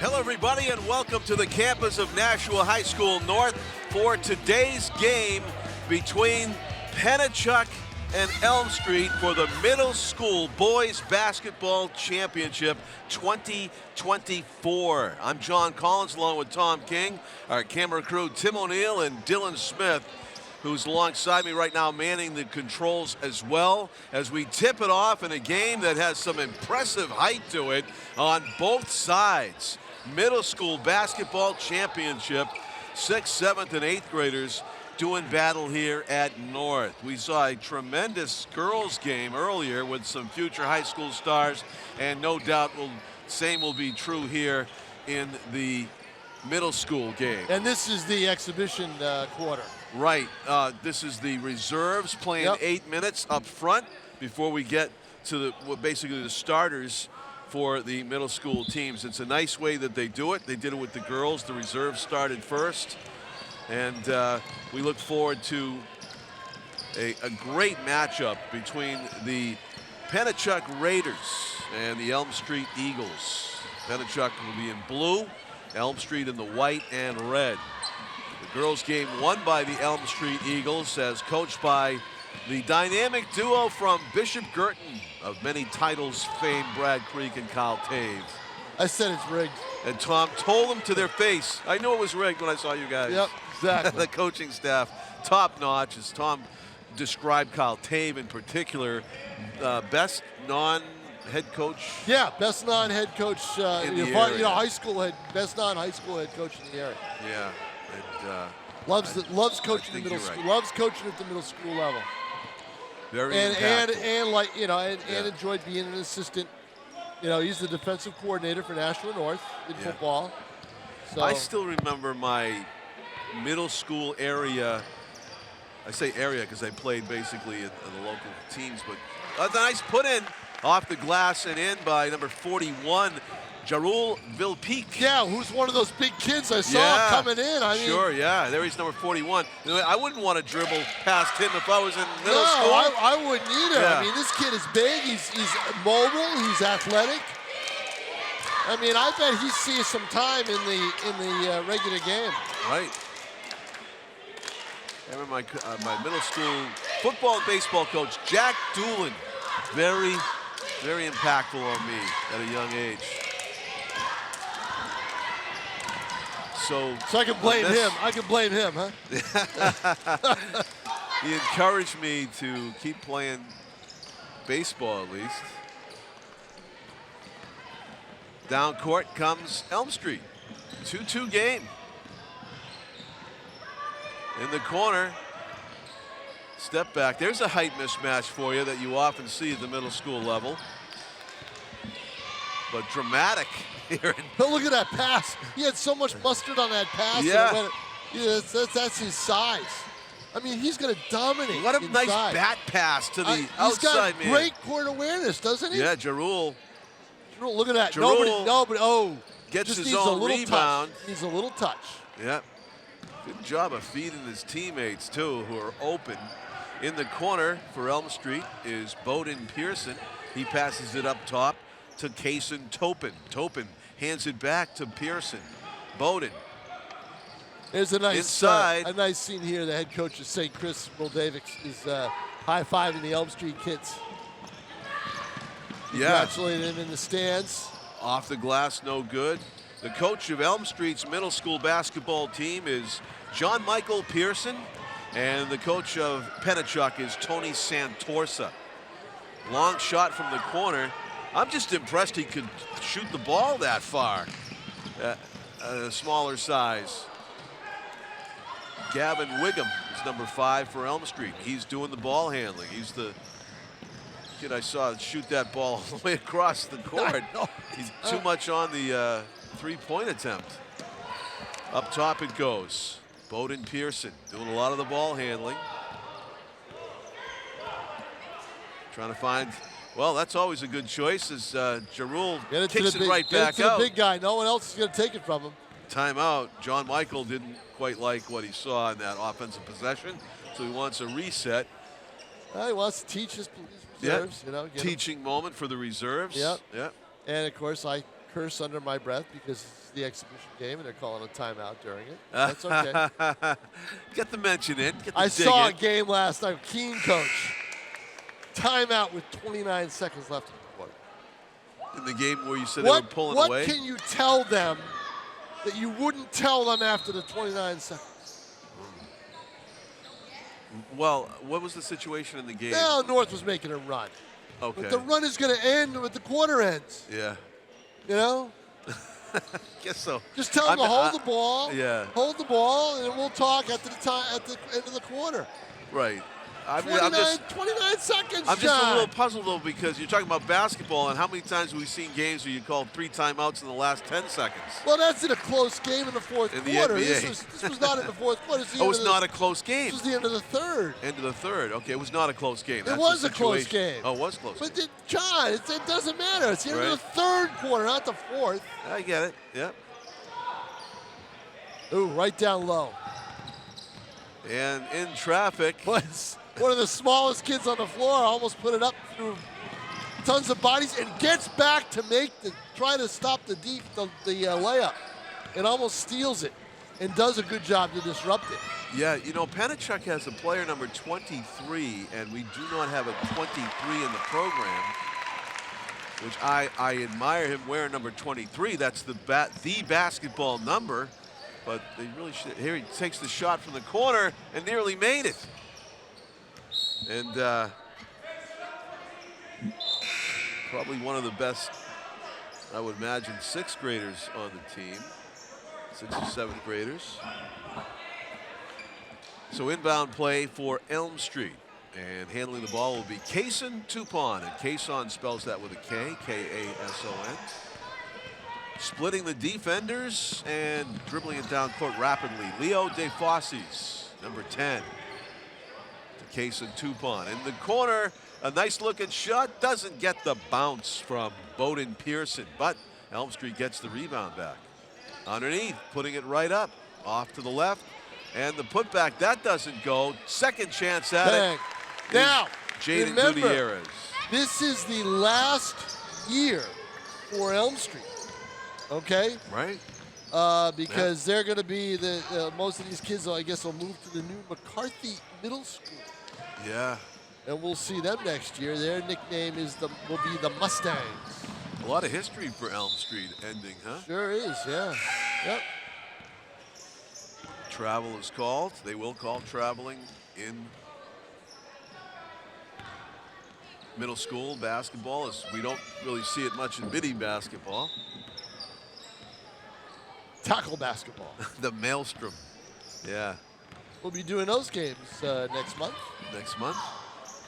Hello, everybody, and welcome to the campus of Nashua High School North for today's game between Pennachuck and Elm Street for the Middle School Boys Basketball Championship 2024. I'm John Collins along with Tom King, our camera crew Tim O'Neill and Dylan Smith, who's alongside me right now manning the controls as well, as we tip it off in a game that has some impressive height to it on both sides. Middle School Basketball Championship, 6th, 7th, and 8th graders doing battle here at North. We saw a tremendous girls game earlier with some future high school stars, and no doubt same will be true here in the middle school game. And this is the exhibition quarter. Right. This is the reserves playing 8 minutes up front before we get to basically the starters for the middle school teams. It's a nice way that they do it. They did it with the girls. The reserves started first. And we look forward to a great matchup between the Pennachuck Raiders and the Elm Street Eagles. Pennachuck will be in blue, Elm Street in the white and red. The girls' game won by the Elm Street Eagles, as coached by the dynamic duo from Bishop Girton of many titles fame, Brad Creek and Kyle Tave. I said it's rigged. And Tom told them to their face, I knew it was rigged when I saw you guys. Yep, exactly. The coaching staff, top notch, as Tom described Kyle Tave in particular, best non-head coach. Yeah, best non-head coach in the area. best non-high school head coach in the area. Yeah, and loves coaching the middle school. Right. Loves coaching at the middle school level. Very and impactful. enjoyed being an assistant. You know, he's the defensive coordinator for Nashua North in football. So I still remember my middle school area. I say area because I played basically in the local teams, but that's a nice put in off the glass and in by number 41, Jarul Vilpeak. Yeah, who's one of those big kids I saw coming in. I mean, sure, yeah, there he's number 41. I wouldn't want to dribble past him if I was in middle school. No, I wouldn't either. Yeah. I mean, this kid is big. He's mobile. He's athletic. I mean, I bet he sees some time in the regular game. Right. I remember my middle school football and baseball coach, Jack Doolin, very, very impactful on me at a young age. So I can blame him. I can blame him, huh? He encouraged me to keep playing baseball at least. Down court comes Elm Street. 2-2 game. In the corner. Step back. There's a height mismatch for you that you often see at the middle school level. But dramatic here. But look at that pass. He had so much mustard on that pass. Yeah. That's his size. I mean, he's going to dominate. What a inside. nice bat pass to the He's outside got man. great court awareness, doesn't he? Yeah, Jarul Look at that. Jarul gets just his needs own a little rebound. Touch. Needs a little touch. Yep. Good job of feeding his teammates, too, who are open. In the corner for Elm Street is Bowden Pearson. He passes it up top to Kaysen Topin. Topin hands it back to Pearson. Bowden. There's a nice inside. A nice scene here. The head coach of St. Chris, Moldavic, is high-fiving the Elm Street kids. Congratulating them in the stands. Off the glass, no good. The coach of Elm Street's middle school basketball team is John Michael Pearson, and the coach of Pennachuck is Tony Santorsa. Long shot from the corner. I'm just impressed he could shoot the ball that far at a smaller size. Gavin Wiggum is number 5 for Elm Street. He's doing the ball handling. He's the kid I saw shoot that ball all the way across the court. He's too much on the three-point attempt. Up top it goes. Bowden Pearson doing a lot of the ball handling. Trying to find, well, that's always a good choice as Jarul kicks it right back out. The big guy. No one else is going to take it from him. Timeout. John Michael didn't quite like what he saw in that offensive possession, so he wants a reset. He wants to teach his reserves. Teaching moment for the reserves. Yep. Yep. And of course, I curse under my breath because it's the exhibition game and they're calling a timeout during it. That's okay. Get the mention in. Get the I dig saw in. a game last night. Keen coach. Timeout with 29 seconds left in the quarter. In the game where you said they were pulling away? What can you tell them that you wouldn't tell them after the 29 seconds? Well, what was the situation in the game? Well, North was making a run. Okay. But the run is going to end with the quarter ends. Yeah. You know? Guess so. Just tell them to hold the ball. Yeah. Hold the ball, and then we'll talk at the end of the quarter. Right. I'm 29 seconds, I'm just a John. little puzzled, though, because you're talking about basketball, and how many times have we seen games where you called 3 timeouts in the last 10 seconds? Well, that's in a close game in the fourth In the quarter. NBA. This was not in the fourth quarter. It's not a close game. This was the end of the third. End of the third. Okay, it was not a close game. It was a close game. Oh, it was close. But, John, it doesn't matter. It's the end of the third quarter, not the fourth. I get it. Yep. Ooh, right down low. And in traffic. One of the smallest kids on the floor almost put it up through tons of bodies and gets back to try to stop the layup and almost steals it and does a good job to disrupt it. Yeah, you know, Panachuk has a player number 23, and we do not have a 23 in the program, which I admire him wearing number 23. That's the basketball number, but they really should. Here he takes the shot from the corner and nearly made it. And probably one of the best, I would imagine, 6th graders on the team, 6th or 7th graders. So inbound play for Elm Street, and handling the ball will be Kayson Tupon, and Kayson spells that with a K, K-A-S-O-N. Splitting the defenders and dribbling it down court rapidly. Leo DeFossis, number 10. Kayson Tupon in the corner, a nice looking shot, doesn't get the bounce from Bowden Pearson, but Elm Street gets the rebound back. Underneath, putting it right up, off to the left, and the putback, that doesn't go. Second chance at it. Now, Jaden remember, Gutierrez. This is the last year for Elm Street, okay? Right. Because they're going to be most of these kids, I guess, will move to the new McCarthy Middle School. Yeah. And we'll see them next year. Their nickname will be the Mustangs. A lot of history for Elm Street ending, huh? Sure is, yeah. Yep. Travel is called. They will call traveling in middle school basketball, as we don't really see it much in midi basketball. Tackle basketball. The Maelstrom. Yeah. We'll be doing those games next month. Next month.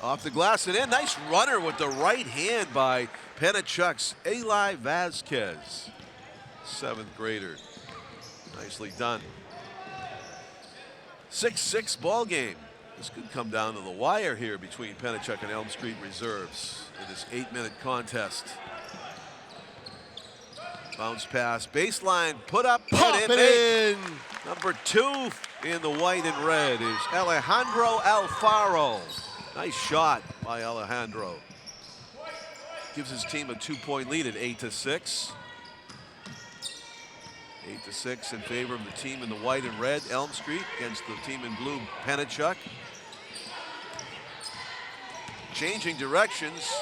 Off the glass and in. Nice runner with the right hand by Panachuk's Eli Vasquez. 7th grader. Nicely done. 6-6 ball game. This could come down to the wire here between Panachuk and Elm Street reserves in this 8-minute contest. Bounce pass, baseline, put up, pop it in. Number 2 in the white and red is Alejandro Alfaro. Nice shot by Alejandro. Gives his team a 2-point lead at 8-6. 8-6 in favor of the team in the white and red, Elm Street, against the team in blue, Panachuk. Changing directions.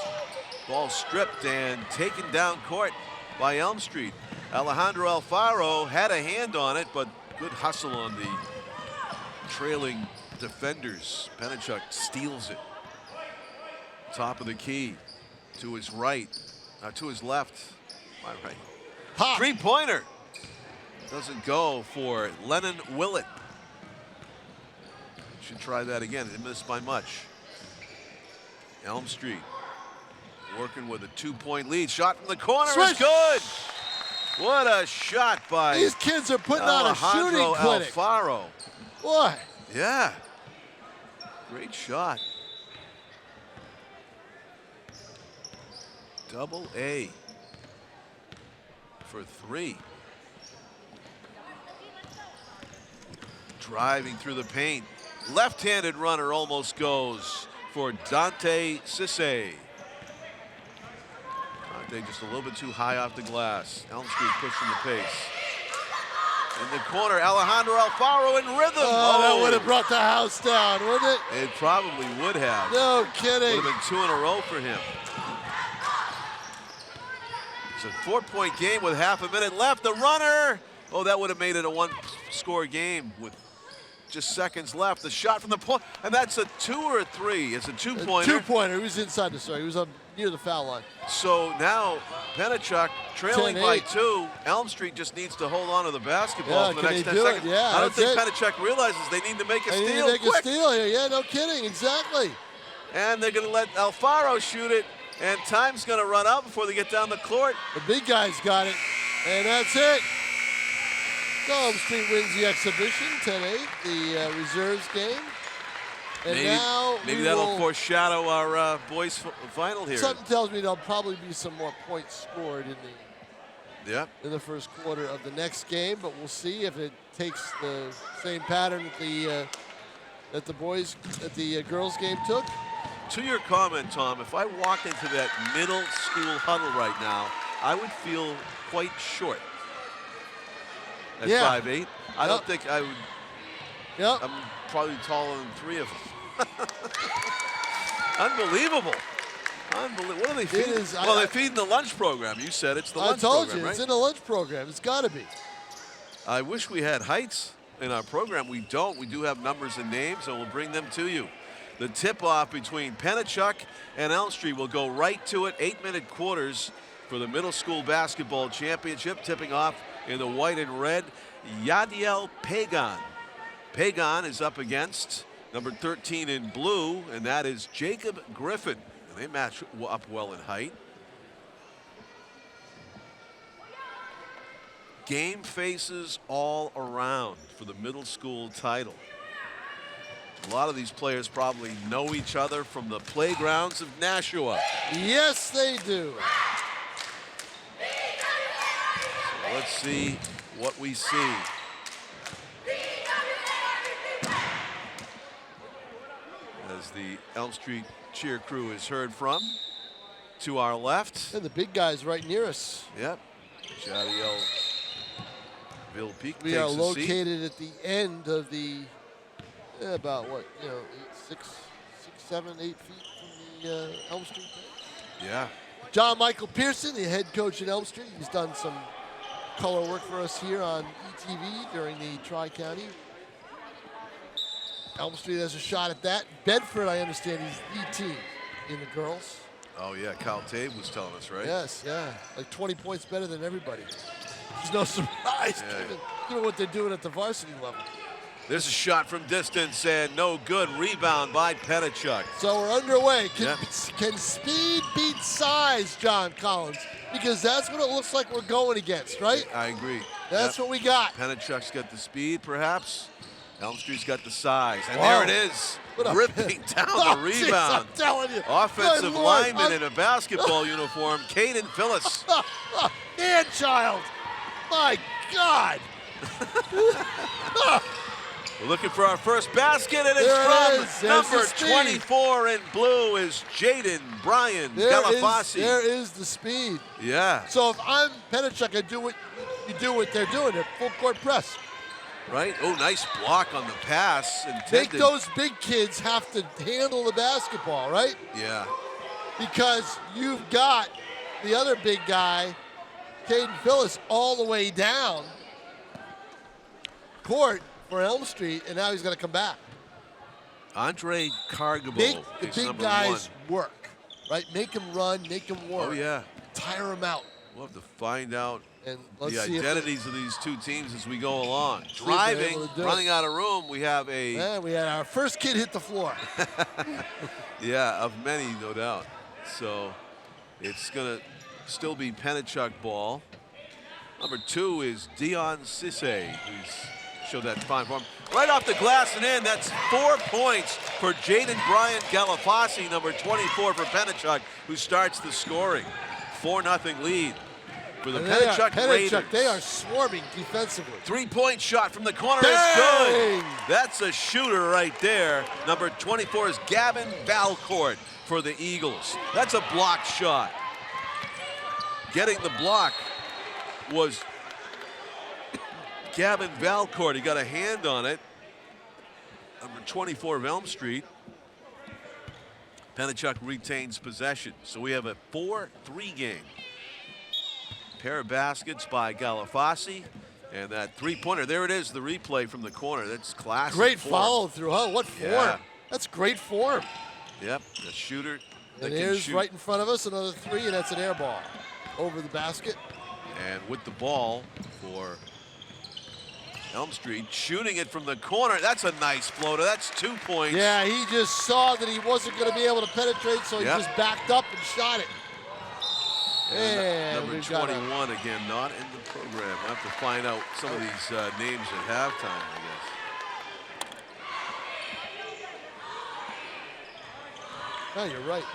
Ball stripped and taken down court by Elm Street. Alejandro Alfaro had a hand on it, but good hustle on the trailing defenders. Panachuk steals it. Top of the key to his right, to his left. My right. Ha. 3-pointer. Doesn't go for Lennon Willett. Should try that again. It missed by much. Elm Street working with a 2-point lead. Shot from the corner is good. What a shot by these kids are putting on a shooting clinic. Alfaro. Boy. Yeah. Great shot. Double A for 3. Driving through the paint. Left-handed runner almost goes for Dante Cisse. They just a little bit too high off the glass. Elm Street pushing the pace. In the corner, Alejandro Alfaro in rhythm. Oh, that would have brought the house down, wouldn't it? It probably would have. No kidding. Would have been 2 in a row for him. It's a 4-point game with half a minute left. The runner. Oh, that would have made it a 1-score game with just seconds left. The shot from the point, and that's a 2 or a 3. It's a 2-pointer. 2-pointer. He was inside the circle. He was up near the foul line. So now Penachuk trailing by 10-8. 2. Elm Street just needs to hold on to the basketball for the next 10 do seconds. it? Yeah, I don't think that's Penachuk realizes they need to make a They steal. need to make quick. a steal here. Yeah, no kidding. Exactly. And they're going to let Alfaro shoot it, and time's going to run out before they get down the court. The big guy's got it, and that's it. So Elm Street wins the exhibition, 10-8, the reserves game. And maybe that'll foreshadow our boys' final here. Something tells me there'll probably be some more points scored in the first quarter of the next game, but we'll see if it takes the same pattern that the girls' game took. To your comment, Tom, if I walked into that middle school huddle right now, I would feel quite short at 5'8". I don't think I would. Yep. I'm probably taller than 3 of them. Unbelievable. Unbelievable. What are they feeding? They're feeding the lunch program. You said it's the lunch program, I told you, right? it's in the lunch program. It's got to be. I wish we had heights in our program. We don't. We do have numbers and names, and we'll bring them to you. The tip-off between Penachuk and Elm Street will go right to it. 8-minute quarters for the middle school basketball championship. Tipping off in the white and red, Yadiel Pagan. Pagan is up against number 13 in blue, and that is Jacob Griffin. And they match up well in height. Game faces all around for the middle school title. A lot of these players probably know each other from the playgrounds of Nashua. Yes, they do. So let's see what we see. As the Elm Street cheer crew is heard from. To our left. And the big guy's right near us. Yep. Jadiel Villepique We are located at the end of the about what, 6, 7, 8 feet from the Elm Street bench. Yeah. John Michael Pearson, the head coach at Elm Street. He's done some color work for us here on ETV during the Tri-County. Elm Street has a shot at that. Bedford, I understand, he's the team in the girls. Oh, yeah. Cal Tabe was telling us, right? Yes, yeah. Like 20 points better than everybody. There's no surprise given what they're doing at the varsity level. There's a shot from distance and no good. Rebound by Penachuk. So we're underway. Can speed beat size, John Collins? Because that's what it looks like we're going against, right? I agree. That's what we got. Penachuk's got the speed, perhaps. Elm Street's got the size. And there it is. Ripping down the rebound. I'm telling you. Offensive lineman in a basketball uniform, Caden Phillips. Man-child. My God. We're looking for our first basket, and it's from number 24 in blue is Jaden Brian Galafasi. There is the speed. Yeah. So if I'm Penachuk, I do what they're doing, a full court press. Right? Oh, nice block on the pass. Make those big kids have to handle the basketball, right? Yeah. Because you've got the other big guy, Caden Phillips, all the way down court for Elm Street, and now he's going to come back. Andre Cargable Make the is big number guys 1. work, right? Make them run, make them work. Oh, yeah. Tire them out. We'll have to find out and the identities of these two teams as we go along. Driving, running out of room, we have a... Yeah, we had our first kid hit the floor. Yeah, of many, no doubt. So it's going to still be Penachuk ball. Number 2 is Dion Sisse, who's showed that fine form. Right off the glass and in, that's 4 points for Jaden Bryant Galafasi, number 24 for Penachuk, who starts the scoring. 4-0 lead for the Penachuk Raiders. They are swarming defensively. 3-point shot from the corner is good. That's a shooter right there. Number 24 is Gavin Valcourt for the Eagles. That's a blocked shot. Getting the block was Gavin Valcourt. He got a hand on it. Number 24 of Elm Street. Penachuk retains possession. So we have a 4-3 game. Pair of baskets by Galafasi. And that three-pointer, there it is, the replay from the corner. That's classic. Great form. follow-through, huh? What form? Yeah. That's great form. Yep, the shooter that And can here's shoot. right in front of us, another three, and that's an air ball over the basket. And with the ball for Elm Street, shooting it from the corner. That's a nice floater. That's 2 points. Yeah, he just saw that he wasn't going to be able to penetrate, so he just backed up and shot it. And number 21 again, not in the program. We'll have to find out some of these names at halftime, I guess. No, you're right.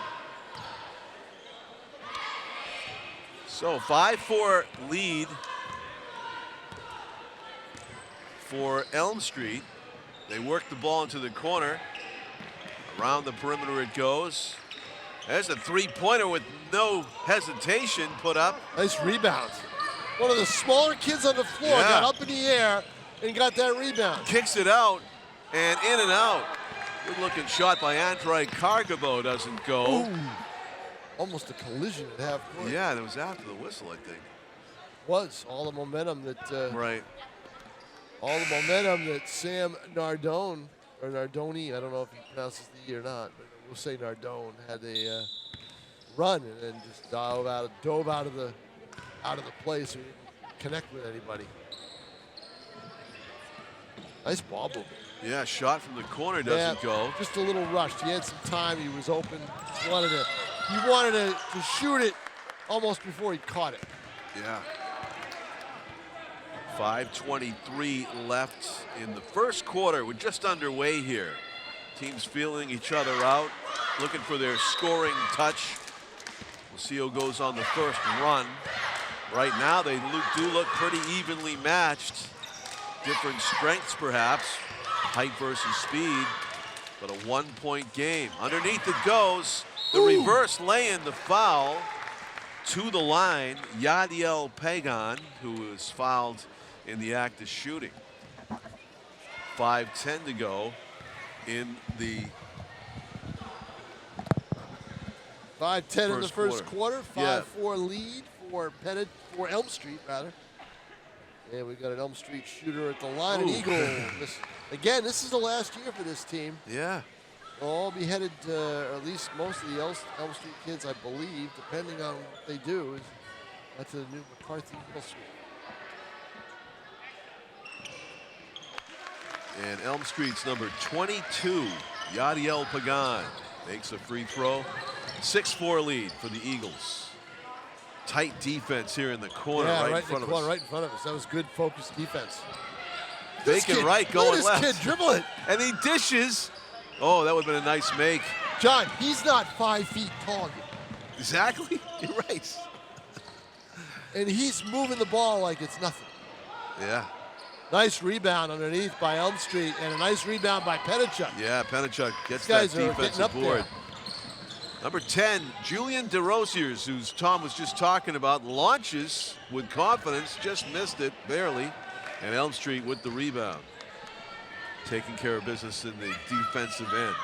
So 5-4 lead for Elm Street. They work the ball into the corner. Around the perimeter it goes. There's a three-pointer with no hesitation put up. Nice rebound. One of the smaller kids on the floor got up in the air and got that rebound. Kicks it out and in and out. Good-looking shot by Andrei Kargabo doesn't go. Ooh. Almost a collision at half court. Yeah, that was after the whistle, I think. Was all the momentum that right. All the momentum that Sam Nardone or Nardoni, I don't know if he pronounces the E or not, but we'll say Nardone had a run and then just dove out of the play, so he didn't connect with anybody. Nice ball movement. Yeah, shot from the corner doesn't go. Just a little rushed. He had some time. He was open. He wanted to shoot it almost before he caught it. Yeah. 5:23 left in the first quarter. We're just underway here. Teams feeling each other out, looking for their scoring touch. We'll see who goes on the first run. Right now, they do look pretty evenly matched. Different strengths, perhaps. Height versus speed, but a one-point game. Underneath it goes. The reverse lay-in, the foul to the line. Yadiel Pagan, who was fouled in the act of shooting. 5:10 to go in the 5:10 in the first quarter. 5-4 lead for Elm Street, rather. And we got an Elm Street shooter at the line. An Eagle. Again, this is the last year for this team. Yeah. They'll all be headed, or at least most of the Elm Street kids, I believe, depending on what they do, is to the new McCarthy Middle School. And Elm Street's number 22, Yadiel Pagan, makes a free throw. 6-4 lead for the Eagles. Tight defense here in the corner, right in front of us. Right in front of us. That was good focused defense. Faking right, going left. This kid dribble it. And he dishes. Oh, that would have been a nice make. John, he's not 5 feet tall yet. Exactly. You're right. And he's moving the ball like it's nothing. Yeah. Nice rebound underneath by Elm Street, and a nice rebound by Penachuk. Yeah, Penachuk gets that defensive board. Number 10, Julian DeRosiers, who's Tom was just talking about, launches with confidence, just missed it, barely. And Elm Street with the rebound. Taking care of business in the defensive end.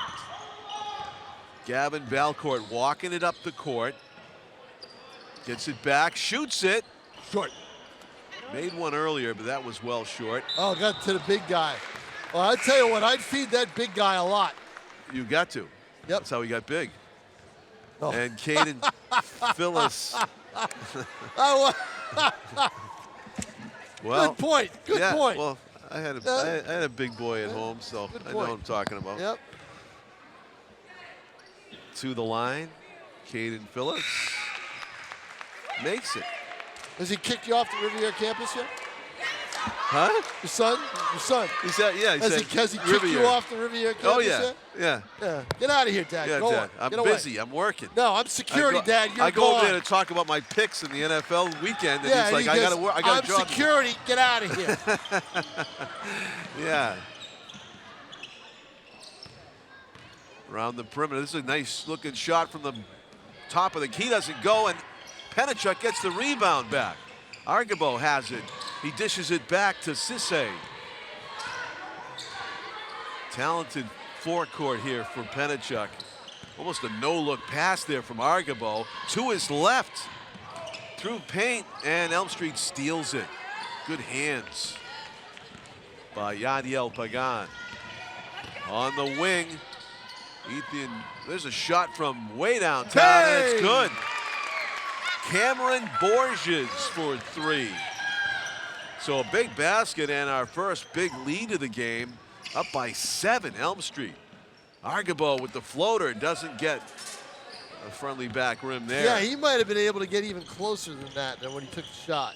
Gavin Valcourt walking it up the court. Gets it back, shoots it. Short. Made one earlier, but that was well short. Oh, got to the big guy. Well, I tell you what, I'd feed that big guy a lot. You got to. Yep. That's how he got big. Oh. And Caden Phyllis. Well, good point. Good point. Well, I had a big boy at home, so I know what I'm talking about. Yep. To the line, Caden Phillips makes it. Has he kicked you off the Riviera campus yet? Huh? Your son? Your son. He said, yeah. Has he kicked you off the Riviera campus Oh, yeah. yet? Yeah. Get out of here, Dad. Yeah, Go Dad. on. I'm busy. I'm working. No, I'm security, Dad. You're I go over there to talk about my picks in the NFL weekend, and he's like, I got to work. I got a job. I'm security. Get out of here. Yeah. Around the perimeter. This is a nice looking shot from the top of the key. Doesn't go, and Penachuk gets the rebound back. Argabo has it. He dishes it back to Cisse. Talented forecourt here for Penachuk. Almost a no-look pass there from Argabo to his left. Through paint, and Elm Street steals it. Good hands by Yadiel Pagan. On the wing, Ethan, there's a shot from way downtown, and it's good. Cameron Borges for 3. So a big basket and our first big lead of the game, up by 7, Elm Street. Argabo with the floater, doesn't get a friendly back rim there. Yeah, he might have been able to get even closer than when he took the shot.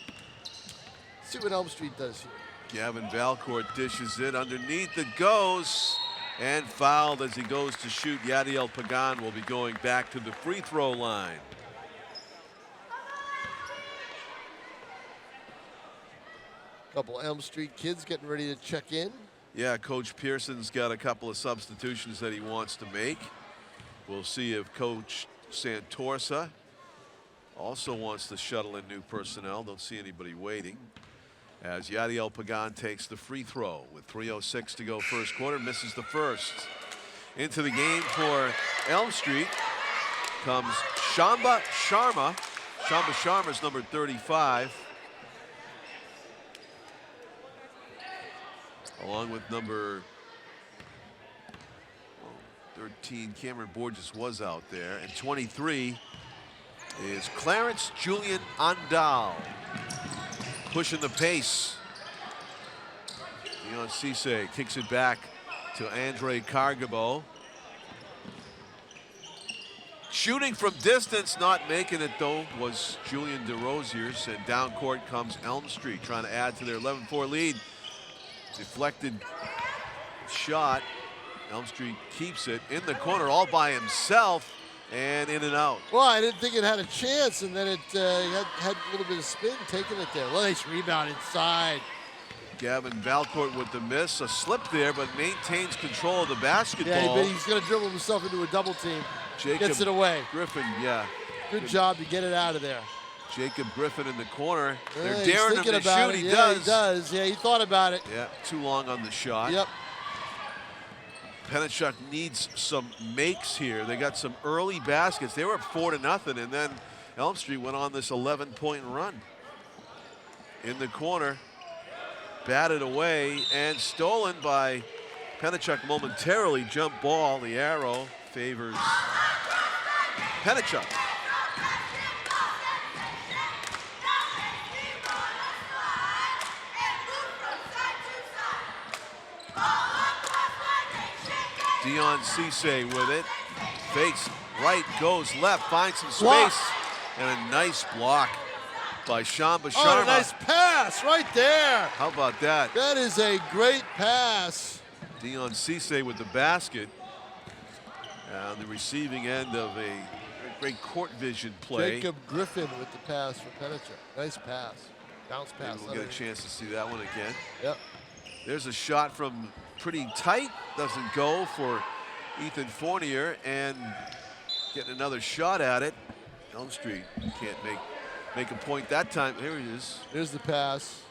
Let's see what Elm Street does here. Gavin Valcourt dishes it. Underneath it goes, and fouled as he goes to shoot. Yadiel Pagan will be going back to the free throw line. Couple Elm Street kids getting ready to check in. Yeah, Coach Pearson's got a couple of substitutions that he wants to make. We'll see if Coach Santorsa also wants to shuttle in new personnel. Don't see anybody waiting. As Yadiel Pagan takes the free throw with 3:06 to go first quarter, misses the first. Into the game for Elm Street comes Shamba Sharma. Shamba Sharma's number 35. Along with number 13, Cameron Borges was out there. And 23 is Clarence Julian Andal. Pushing the pace. Dion Cisse kicks it back to Andre Cargabo. Shooting from distance, not making it though, was Julian DeRosiers. And down court comes Elm Street, trying to add to their 11-4 lead. Deflected shot. Elm Street keeps it in the corner all by himself and in and out. Well, I didn't think it had a chance, and then it had a little bit of spin taking it there. Nice rebound inside. Gavin Valcourt with the miss. A slip there, but maintains control of the basketball. Yeah, but he's going to dribble himself into a double team. Jacob Gets it away. Griffin, yeah. Good job to get it out of there. Jacob Griffin in the corner. They're He's daring him thinking to about shoot. it. He Yeah, does. he does. Yeah, he thought about it. Yeah, too long on the shot. Yep. Penachuk needs some makes here. They got some early baskets. They were up 4-0, and then Elm Street went on this 11-point run. In the corner, batted away and stolen by Penachuk momentarily. Jump ball. The arrow favors Penachuk. Dion Cisse with it. Fakes right, goes left, finds some space. And a nice block by Shamba Sharma. Oh, a nice pass right there. How about that? That is a great pass. Dion Cisse with the basket. On the receiving end of a great court vision play. Jacob Griffin with the pass for Penachuk. Nice pass. Bounce pass. Maybe we'll get a chance to see that one again. Yep. There's a shot from pretty tight. Doesn't go for Ethan Fournier, and getting another shot at it. Elm Street can't make a point that time. Here he is. There's the pass.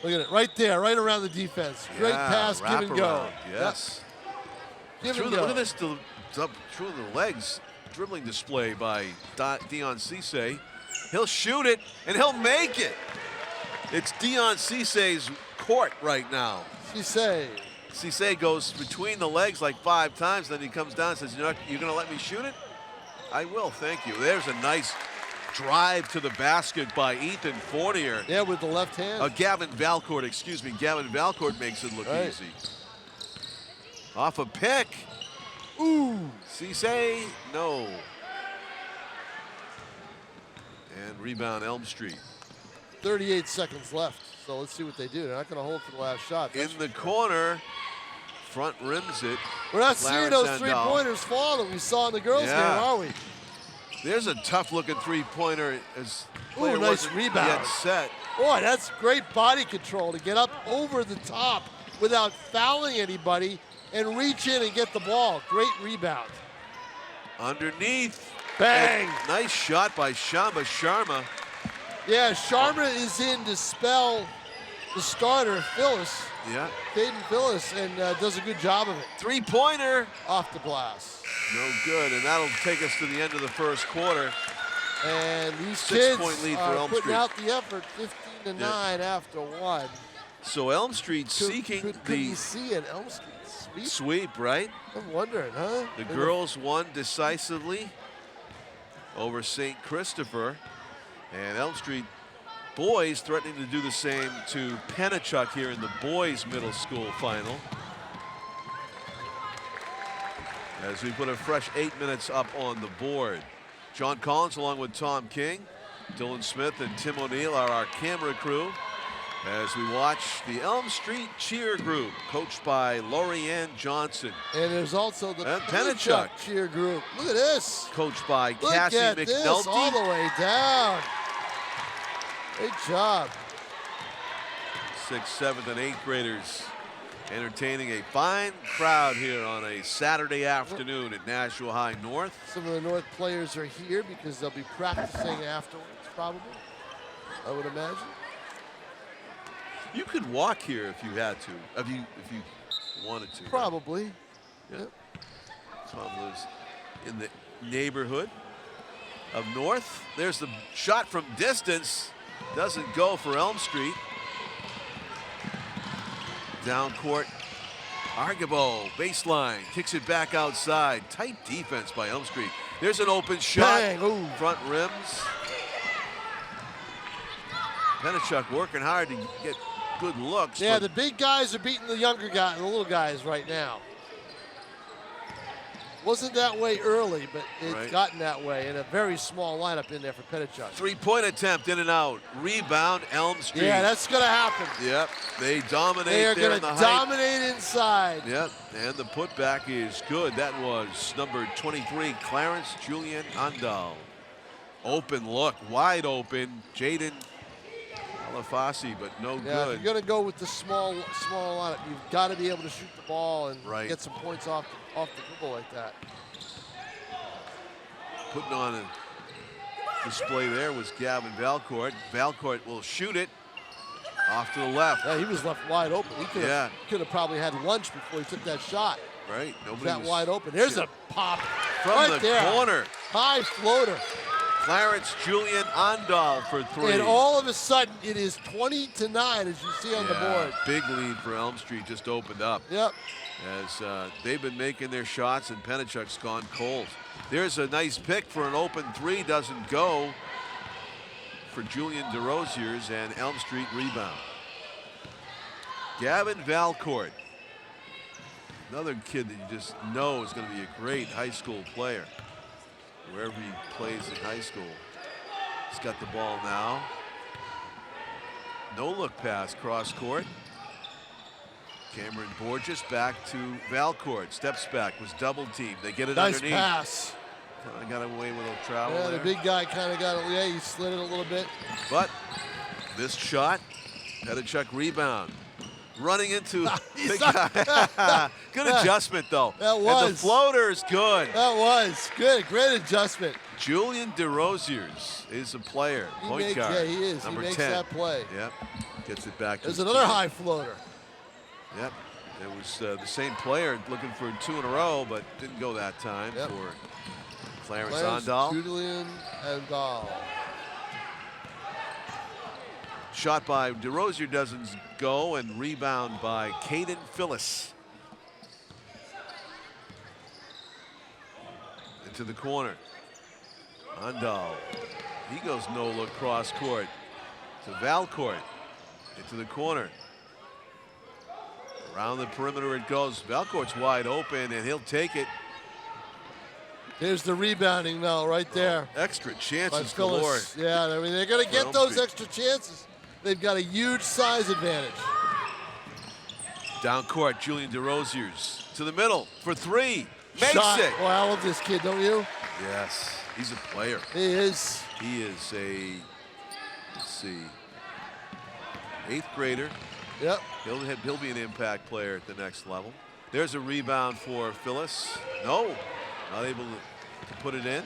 Look at it, right there, right around the defense. Great pass, give and go. Yes. Yep. Give and go. Look at this up through the legs dribbling display by Dion Cisse. He'll shoot it and he'll make it. It's Dion Cisse's court right now. Cisse goes between the legs like 5 times, then he comes down and says, you're going to let me shoot it? I will, thank you. There's a nice drive to the basket by Ethan Fournier. Yeah, with the left hand. Gavin Valcourt, excuse me. Gavin Valcourt makes it look easy. Off a pick. Ooh. Cisse, no. And rebound Elm Street. 38 seconds left, so let's see what they do. They're not going to hold for the last shot. In the corner, front rims it. We're not seeing those Andal. three-pointers fall that we saw in the girls' game, are we? There's a tough-looking three-pointer. Ooh, nice rebound. Yet set. Boy, that's great body control to get up over the top without fouling anybody and reach in and get the ball. Great rebound. Underneath. Bang! And nice shot by Shamba Sharma. Yeah, Sharma is in to spell the starter, Phyllis. Yeah. Caden Phyllis, and does a good job of it. Three-pointer. Off the glass. No good, and that'll take us to the end of the first quarter. And these 6-point kids lead for are Elm putting Street. out the effort, 15-9 after one. So Elm Street seeking could you see an Elm Street sweep? Sweep, right? I'm wondering, huh? The girls won decisively over St. Christopher, and Elm Street boys threatening to do the same to Pennachuck here in the boys middle school final. As we put a fresh 8 minutes up on the board. John Collins along with Tom King, Dylan Smith and Tim O'Neill are our camera crew as we watch the Elm Street cheer group coached by Lorianne Johnson. And there's also the And Pennachuck cheer group. Look at this. coached by Look Cassie at this, McNulty. all the way down. Great job. 6th, 7th, and 8th graders entertaining a fine crowd here on a Saturday afternoon at Nashua High North. Some of the North players are here because they'll be practicing afterwards, probably, I would imagine. You could walk here if you had to, if you wanted to. Probably. Yeah. Yep. Tom lives in the neighborhood of North. There's the shot from distance. Doesn't go for Elm Street. Down court, Argabo, baseline, kicks it back outside. Tight defense by Elm Street. There's an open shot. Bang, ooh. Front rims. Pennachuck working hard to get good looks. Yeah, but the big guys are beating the younger guys, the little guys right now. Wasn't that way early, but it's Right. gotten that way, and a very small lineup in there for Pennachuck. three-point attempt in and out. Rebound, Elm Street. Yeah, that's going to happen. Yep, they dominate They are there going in to the height. dominate inside. Yep, and the putback is good. That was number 23, Clarence Julian Andal. Open look, wide open. Jaden Alafasi, but no Yeah, if good. you're going to go with the small lineup, you've got to be able to shoot the ball and Right. get some points off the dribble like that. Putting on a display there was Gavin Valcourt. Valcourt will shoot it off to the left. Yeah, he was left wide open. He could have probably had lunch before he took that shot. Right, nobody That was wide open. There's a pop from right the there. corner. High floater. Clarence Julian Andal for three. And all of a sudden, it is 20-9, as you see on the board. Big lead for Elm Street just opened up. Yep. As they've been making their shots and Pennachuck's gone cold. There's a nice pick for an open three, doesn't go for Julian DeRosiers, and Elm Street rebound. Gavin Valcourt, another kid that you just know is going to be a great high school player wherever he plays in high school. He's got the ball now. No look pass cross court. Cameron Borges back to Valcourt. Steps back, was double teamed. They get it Nice underneath. pass. Kind of got away with a little travel Yeah, there. the big guy kind of got it. Yeah, he slid it a little bit. But this shot, Pennachuck rebound. Running into big guy. Good adjustment though. That And the was. floater is good. That was good. Great adjustment. Julian DeRosiers is a player. Point guard. Yeah, he is. Number he makes 10. that play. Yep. Gets it back to There's his another team. high floater. Yep. It was the same player looking for two in a row, but didn't go that time Yep. for Clarence Clarence Andal. Julian Andal. Shot by DeRosier doesn't go, and rebound by Caden Phyllis. Into the corner. Andal. He goes no look cross court to Valcourt. Into the corner. Around the perimeter it goes. Valcourt's wide open, and he'll take it. Here's the rebounding now, right there. Extra By chances galore. Phyllis. Yeah, I mean, they're going to For get Elm those Street. extra chances. They've got a huge size advantage. Down court, Julian DeRosiers to the middle for three. Makes Shot. it. Boy, I love this kid, don't you? Yes, he's a player. He is. He is a, let's see, 8th grader. Yep. He'll be an impact player at the next level. There's a rebound for Phyllis. No, not able to put it in.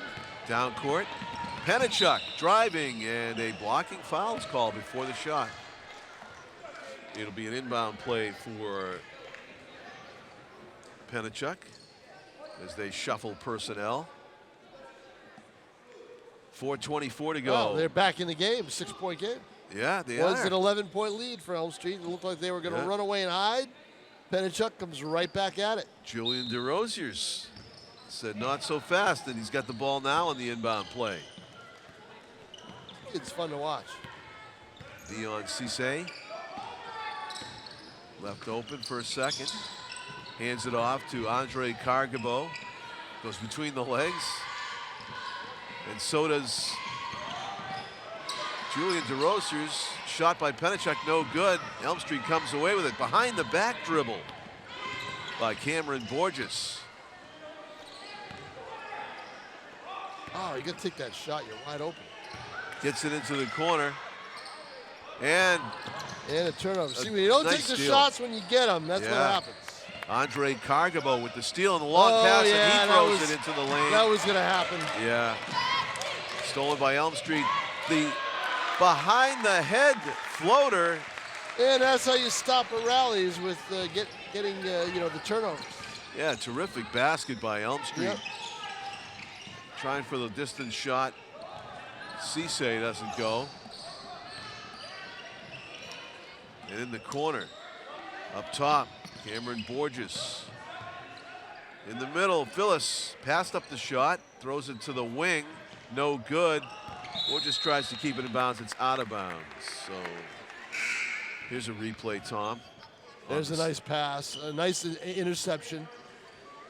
Down court. Penachuk driving, and a blocking foul is called before the shot. It'll be an inbound play for Penachuk as they shuffle personnel. 4:24 to go. Oh, they're back in the game, 6-point game. Yeah, they Was are. an 11-point lead for Elm Street. It looked like they were going to run away and hide. Penachuk comes right back at it. Julian DeRosiers said not so fast, and he's got the ball now on the inbound play. It's fun to watch. Dion Cisse left open for a second. Hands it off to Andre Cargabo. Goes between the legs. And so does Julian DeRosiers. Shot by Penachuk, no good. Elm Street comes away with it. Behind the back dribble by Cameron Borges. Oh, you got to take that shot. You're wide open. Gets it into the corner. And a turnover. See, when you don't nice take the steal. shots when you get them, that's what happens. Andre Cargabo with the steal and the long pass, and he throws it into the lane. That was going to happen. Yeah. Stolen by Elm Street. The behind-the-head floater. And that's how you stop a rally, is with getting the turnovers. Yeah, terrific basket by Elm Street. Yep. Trying for the distance shot. Cisse doesn't go. And in the corner, up top, Cameron Borges. In the middle, Phyllis passed up the shot, throws it to the wing, no good. Borges tries to keep it in bounds, it's out of bounds. So here's a replay, Tom. There's a nice pass, a nice interception.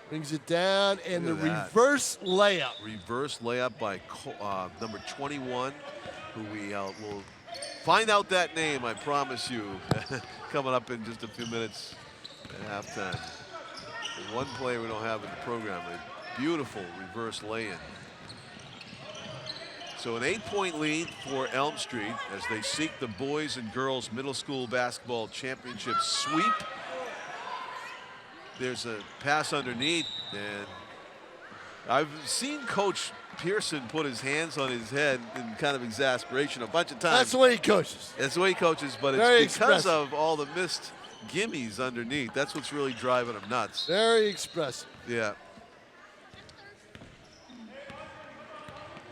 Brings it down, and the reverse layup. Reverse layup by number 21, who we will find out that name, I promise you, coming up in just a few minutes at halftime. And one player we don't have in the program, a beautiful reverse lay-in. So an 8-point lead for Elm Street as they seek the boys and girls middle school basketball championship sweep. There's a pass underneath, and I've seen Coach Pearson put his hands on his head in kind of exasperation a bunch of times. That's the way he coaches. That's the way he coaches, but Very it's because expressive. of all the missed gimmies underneath. That's what's really driving him nuts. Very expressive. Yeah.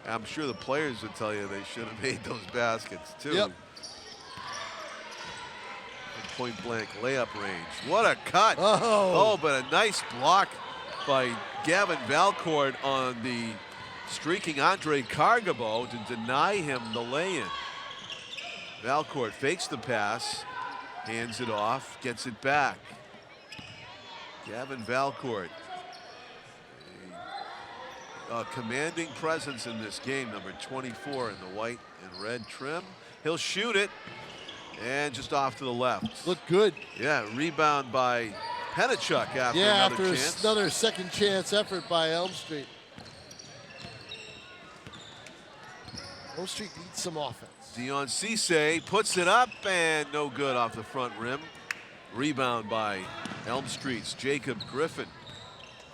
I'm sure the players would tell you they should have made those baskets too. Yep. Point blank layup range. What a cut. Oh, but a nice block by Gavin Valcourt on the streaking Andre Cargabo to deny him the lay-in. Valcourt fakes the pass, hands it off, gets it back. Gavin Valcourt, a commanding presence in this game, number 24 in the white and red trim. He'll shoot it. And just off to the left. Look good. Yeah, rebound by Penachuk after another chance. Another second chance effort by Elm Street. Elm Street needs some offense. Dion Cisse puts it up and no good off the front rim. Rebound by Elm Street's Jacob Griffin.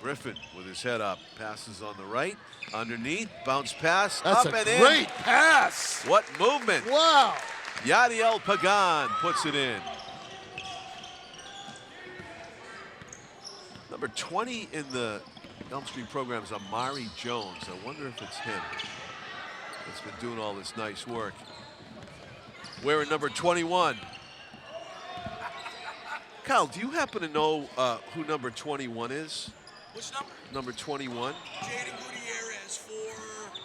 Griffin with his head up, passes on the right, underneath, bounce pass, That's up and a in. great pass. What movement. Wow. Yadiel Pagan puts it in. Number 20 in the Elm Street program is Amari Jones. I wonder if it's him that's been doing all this nice work. Wearing number 21. Kyle, do you happen to know who number 21 is? Which number? Number 21. Jaden Gutierrez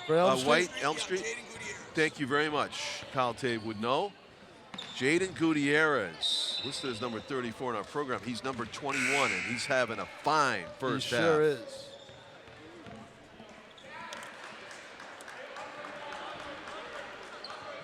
For Elm Street? White, Elm Street? Jaden Gutierrez. Thank you very much. Kyle Tave would know. Jaden Gutierrez, listed as number 34 in our program. He's number 21, and he's having a fine first half. He sure is.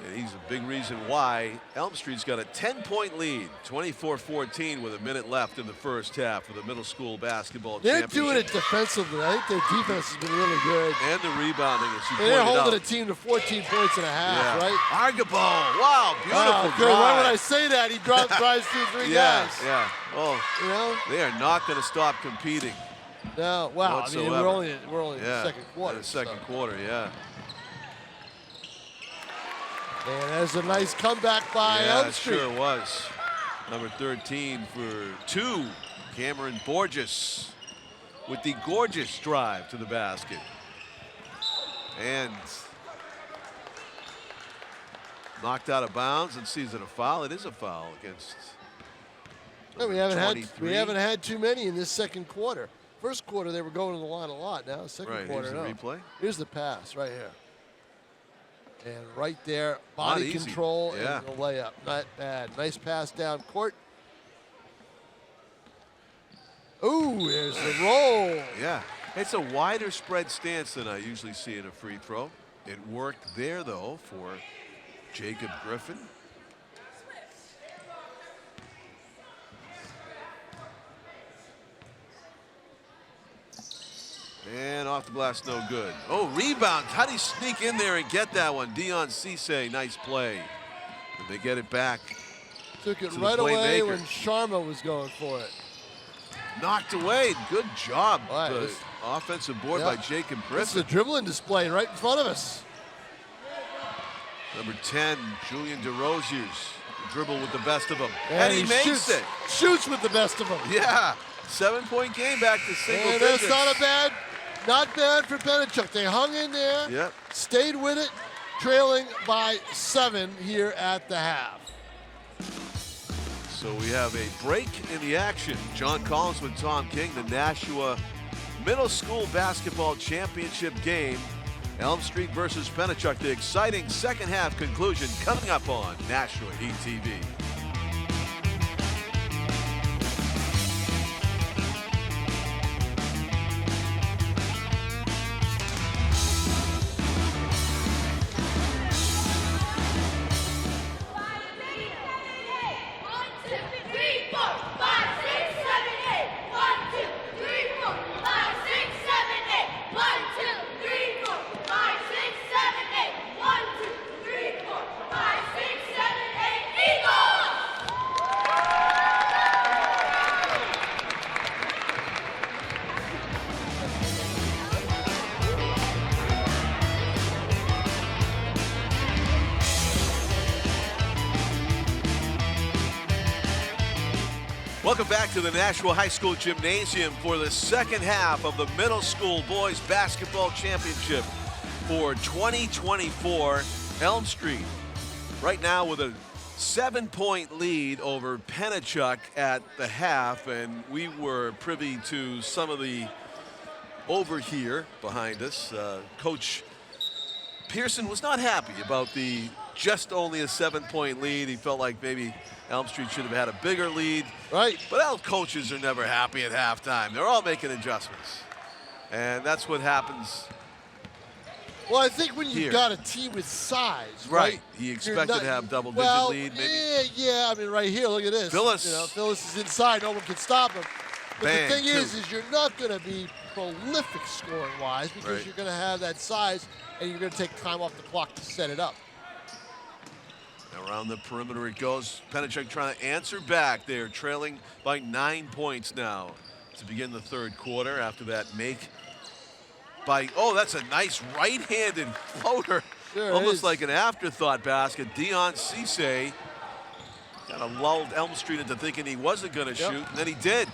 And he's a big reason why Elm Street's got a 10-point lead, 24-14 with a minute left in the first half of the middle school basketball They're championship. doing it defensively. I think their defense has been really good. And the rebounding, as you And they're pointed holding out. a team to 14 points and a half, right? Argabo, wow, beautiful Good. Why would I drive. say that? He drives 2 or 3 Yeah, guys. yeah. Well, You know? they are not going to stop competing. No, wow. I whatsoever. mean, we're only in the second quarter. In the second quarter, yeah. And there's a nice comeback by Elm Street. Sure was. Number 13 for 2, Cameron Borges with the gorgeous drive to the basket. And knocked out of bounds and sees it a foul. It is a foul against. No, we haven't had too many in this second quarter. First quarter they were going to the line a lot. Now second quarter, here's the replay. Here's the pass right here. And right there, body control and the layup. Not bad. Nice pass down court. Ooh, there's the roll. Yeah, it's a wider spread stance than I usually see in a free throw. It worked there, though, for Jacob Griffin. And off the glass, no good. Oh, rebound. How do you sneak in there and get that one? Dion Cisse, nice play. Did they get it back? Took it right away when Sharma was going for it. Knocked away. Good job. The offensive board by Jacob Griffin. This is a dribbling display right in front of us. Number 10, Julian DeRozier's dribble with the best of them. And he makes it. Shoots with the best of them. Yeah. 7-point game back to single digits. That's not bad for Penachuk. They hung in there. Yep. Stayed with it, trailing by 7 here at the half. So we have a break in the action. John Collins with Tom King, the Nashua Middle School Basketball Championship game. Elm Street versus Penachuk, the exciting second half conclusion coming up on Nashua ETV. Welcome back to the Nashua High School Gymnasium for the second half of the Middle School Boys Basketball Championship for 2024. Elm Street right now with a 7-point lead over Penachuk at the half, and we were privy to some of the over here behind us. Coach Pearson was not happy about the just only a 7-point lead. He felt like maybe Elm Street should have had a bigger lead. Right. But Elm coaches are never happy at halftime. They're all making adjustments. And that's what happens. Well, I think when you've got a team with size, right? He expected to have double-digit lead, maybe. Yeah, I mean, right here, look at this. Phyllis. You know, Phyllis is inside. No one can stop him. But Bang, the thing is you're not going to be prolific scoring-wise because you're going to have that size and you're going to take time off the clock to set it up. Around the perimeter it goes. Penachuk trying to answer back there, trailing by 9 points now to begin the third quarter after that make by, that's a nice right-handed floater. Sure Almost is. like an afterthought basket. Dion Cisse kind of lulled Elm Street into thinking he wasn't going to shoot, and then he did.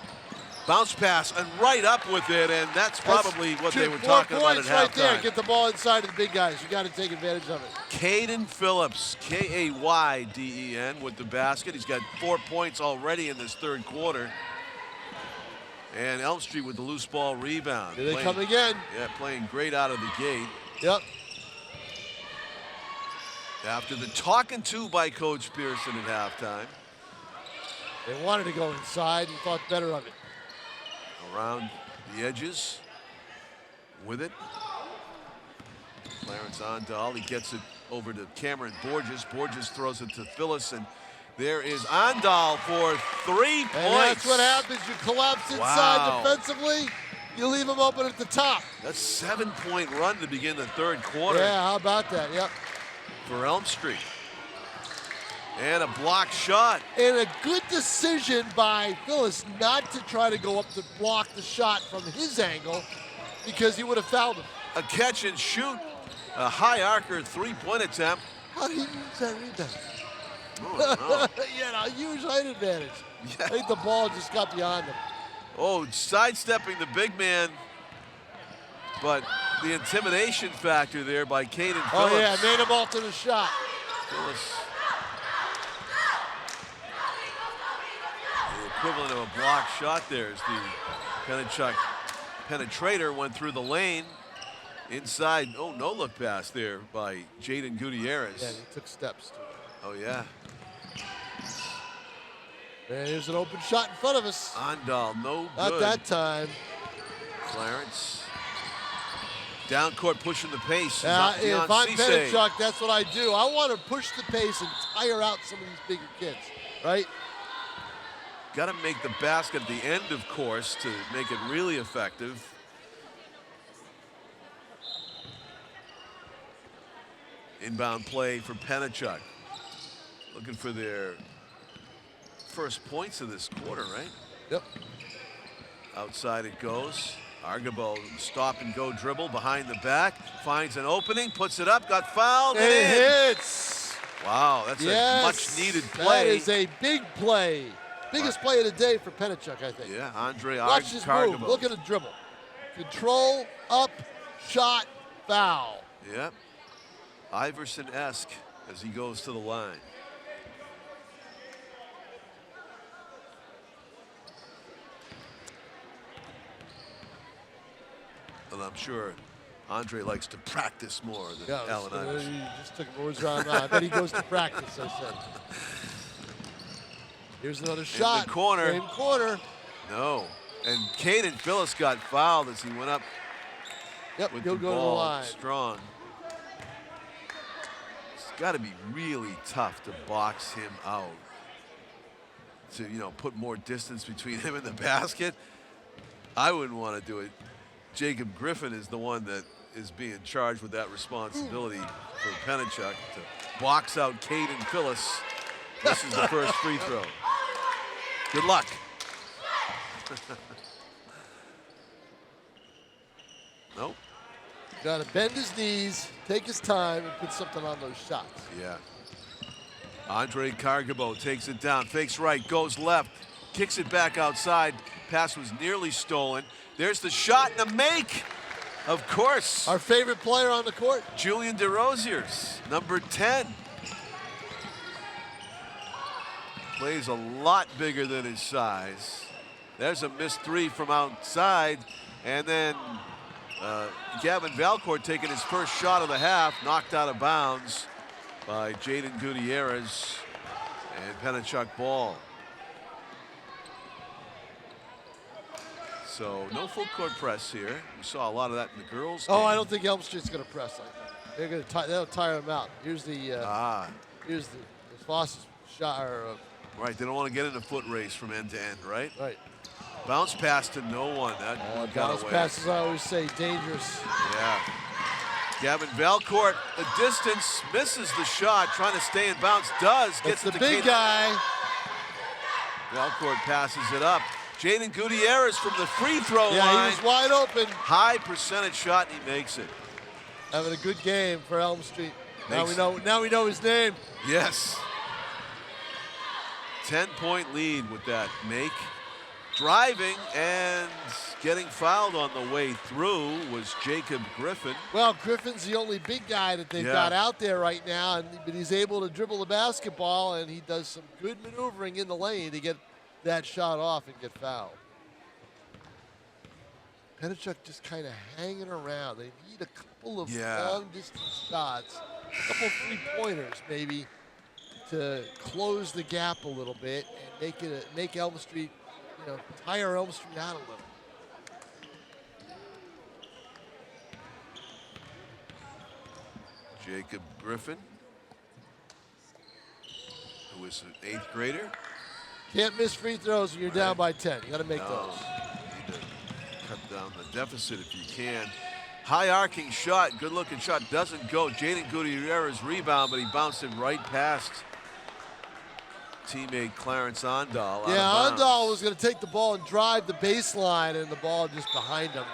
Bounce pass and right up with it, and that's probably what they were talking about at halftime. Right there. Get the ball inside of the big guys. You got to take advantage of it. Caden Phillips, Kayden, with the basket. He's got 4 points already in this third quarter. And Elm Street with the loose ball rebound. Here they come again. Yeah, playing great out of the gate. Yep. After the talking to by Coach Pearson at halftime. They wanted to go inside and thought better of it. Around the edges with it. Clarence Ondal, he gets it over to Cameron Borges. Borges throws it to Phyllis, and there is Ondal for 3 points. And that's what happens. You collapse inside defensively, you leave them open at the top. That's a 7-point run to begin the third quarter. Yeah, how about that? Yep. For Elm Street. And a blocked shot. And a good decision by Phyllis not to try to go up to block the shot from his angle because he would have fouled him. A catch and shoot. A high arcer 3-point attempt. How did he use that rebound? Oh, no. Yeah, a huge height advantage. Yeah. I think the ball just got beyond him. Oh, sidestepping the big man. But the intimidation factor there by Caden Phillips. Oh, yeah, made him alter the shot. Phillips. The equivalent of a blocked shot there as the Pennachuck penetrator went through the lane. Inside, oh, no look pass there by Jaden Gutierrez. Yeah, he took steps too. Oh, yeah. And here's an open shot in front of us. Andal, no Not good. that time. Clarence. Down court pushing the pace. If I'm Cisse. Pennachuck, that's what I do. I want to push the pace and tire out some of these bigger kids, right? Got to make the basket at the end, of course, to make it really effective. Inbound play for Pennachuck. Looking for their first points of this quarter, right? Yep. Outside it goes. Argabo stop and go dribble behind the back. Finds an opening, puts it up, got fouled. And it hits. Wow, that's a much needed play. That is a big play. Biggest play of the day for Pennachuck, I think. Yeah, Andre Watch this move. Look at the dribble. Control, up, shot, foul. Yep. Iverson-esque as he goes to the line. And I'm sure Andre likes to practice more than Allen Iverson. You just took words around. I bet he goes to practice, I said. Here's another shot. In the corner. Same corner. No. And Caden Phillips got fouled as he went up with he'll the go to the ball line. strong. It's got to be really tough to box him out. To, you know, put more distance between him and the basket. I wouldn't want to do it. Jacob Griffin is the one that is being charged with that responsibility for Pennachuck to box out Caden Phillips. This is the first free throw. Good luck. Nope. Got to bend his knees, take his time, and put something on those shots. Yeah. Andre Cargabo takes it down, fakes right, goes left, kicks it back outside. Pass was nearly stolen. There's the shot and the make. Of course. Our favorite player on the court. Julian DeRosiers, number 10. Plays a lot bigger than his size. There's a missed three from outside. And then Gavin Valcourt taking his first shot of the half, knocked out of bounds by Jaden Gutierrez, and Pennachuck ball. So no full court press here. We saw a lot of that in the girls' game. Oh, I don't think Elm Street's going to press like that. They're going to they'll tire him out. Here's the here's the Foss's shot. Right, they don't want to get in a foot race from end to end, right? Right. Bounce pass to no one. That one got bounce away. passes, I always say, dangerous. Yeah. Gavin Valcourt, the distance, misses the shot, trying to stay in bounds, does. Gets the it to big guy. Valcourt passes it up. Jaden Gutierrez from the free throw line. Yeah, he was wide open. High percentage shot, and he makes it. Having a good game for Elm Street. Now we know his name. Yes. 10-point lead with that make. Driving and getting fouled on the way through was Jacob Griffin. Well, Griffin's the only big guy that they've got out there right now, but he's able to dribble the basketball, and he does some good maneuvering in the lane to get that shot off and get fouled. Pennachuck just kind of hanging around. They need a couple of long-distance shots, a couple three-pointers maybe, to close the gap a little bit and make Elm Street, tire Elm Street out a little. Jacob Griffin, who is an 8th grader. Can't miss free throws when you're down by 10. You got to make those. You need to cut down the deficit if you can. High arcing shot, good looking shot, doesn't go. Jaden Gutierrez rebound, but he bounced it right past teammate Clarence Ondal. Yeah, out of bounds. Ondal was going to take the ball and drive the baseline, and the ball just behind him.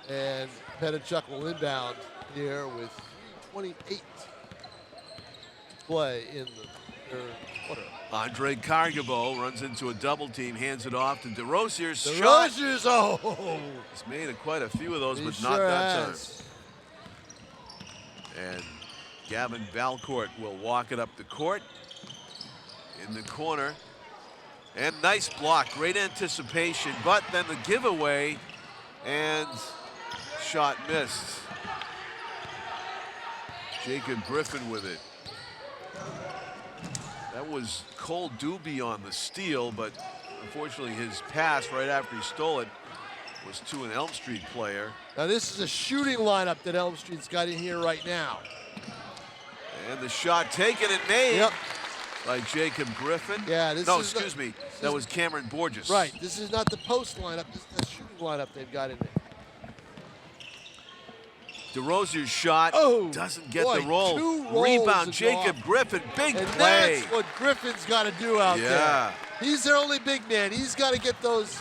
And Pettichuk will inbound here with 3:28 to play in the third quarter. Andre Cargabo runs into a double team, hands it off to DeRozier's shot. DeRozier's, oh! He's made quite a few of those, He but sure not that has. time. And Gavin Valcourt will walk it up the court in the corner. And nice block, great anticipation, but then the giveaway and shot missed. Jacob Griffin with it. That was Cole Doobie on the steal, but unfortunately his pass right after he stole it was to an Elm Street player. Now this is a shooting lineup that Elm Street's got in here right now. And the shot taken and made Yep. by Jacob Griffin. Yeah, this no, is excuse me. That was Cameron Borges. Right, this is not the post lineup, this is the shooting lineup they've got in there. DeRozier's shot doesn't get boy, the roll. 2 rolls Rebound, and Jacob off. Griffin, big And play. that's what Griffin's got to do out there. He's their only big man. He's got to get those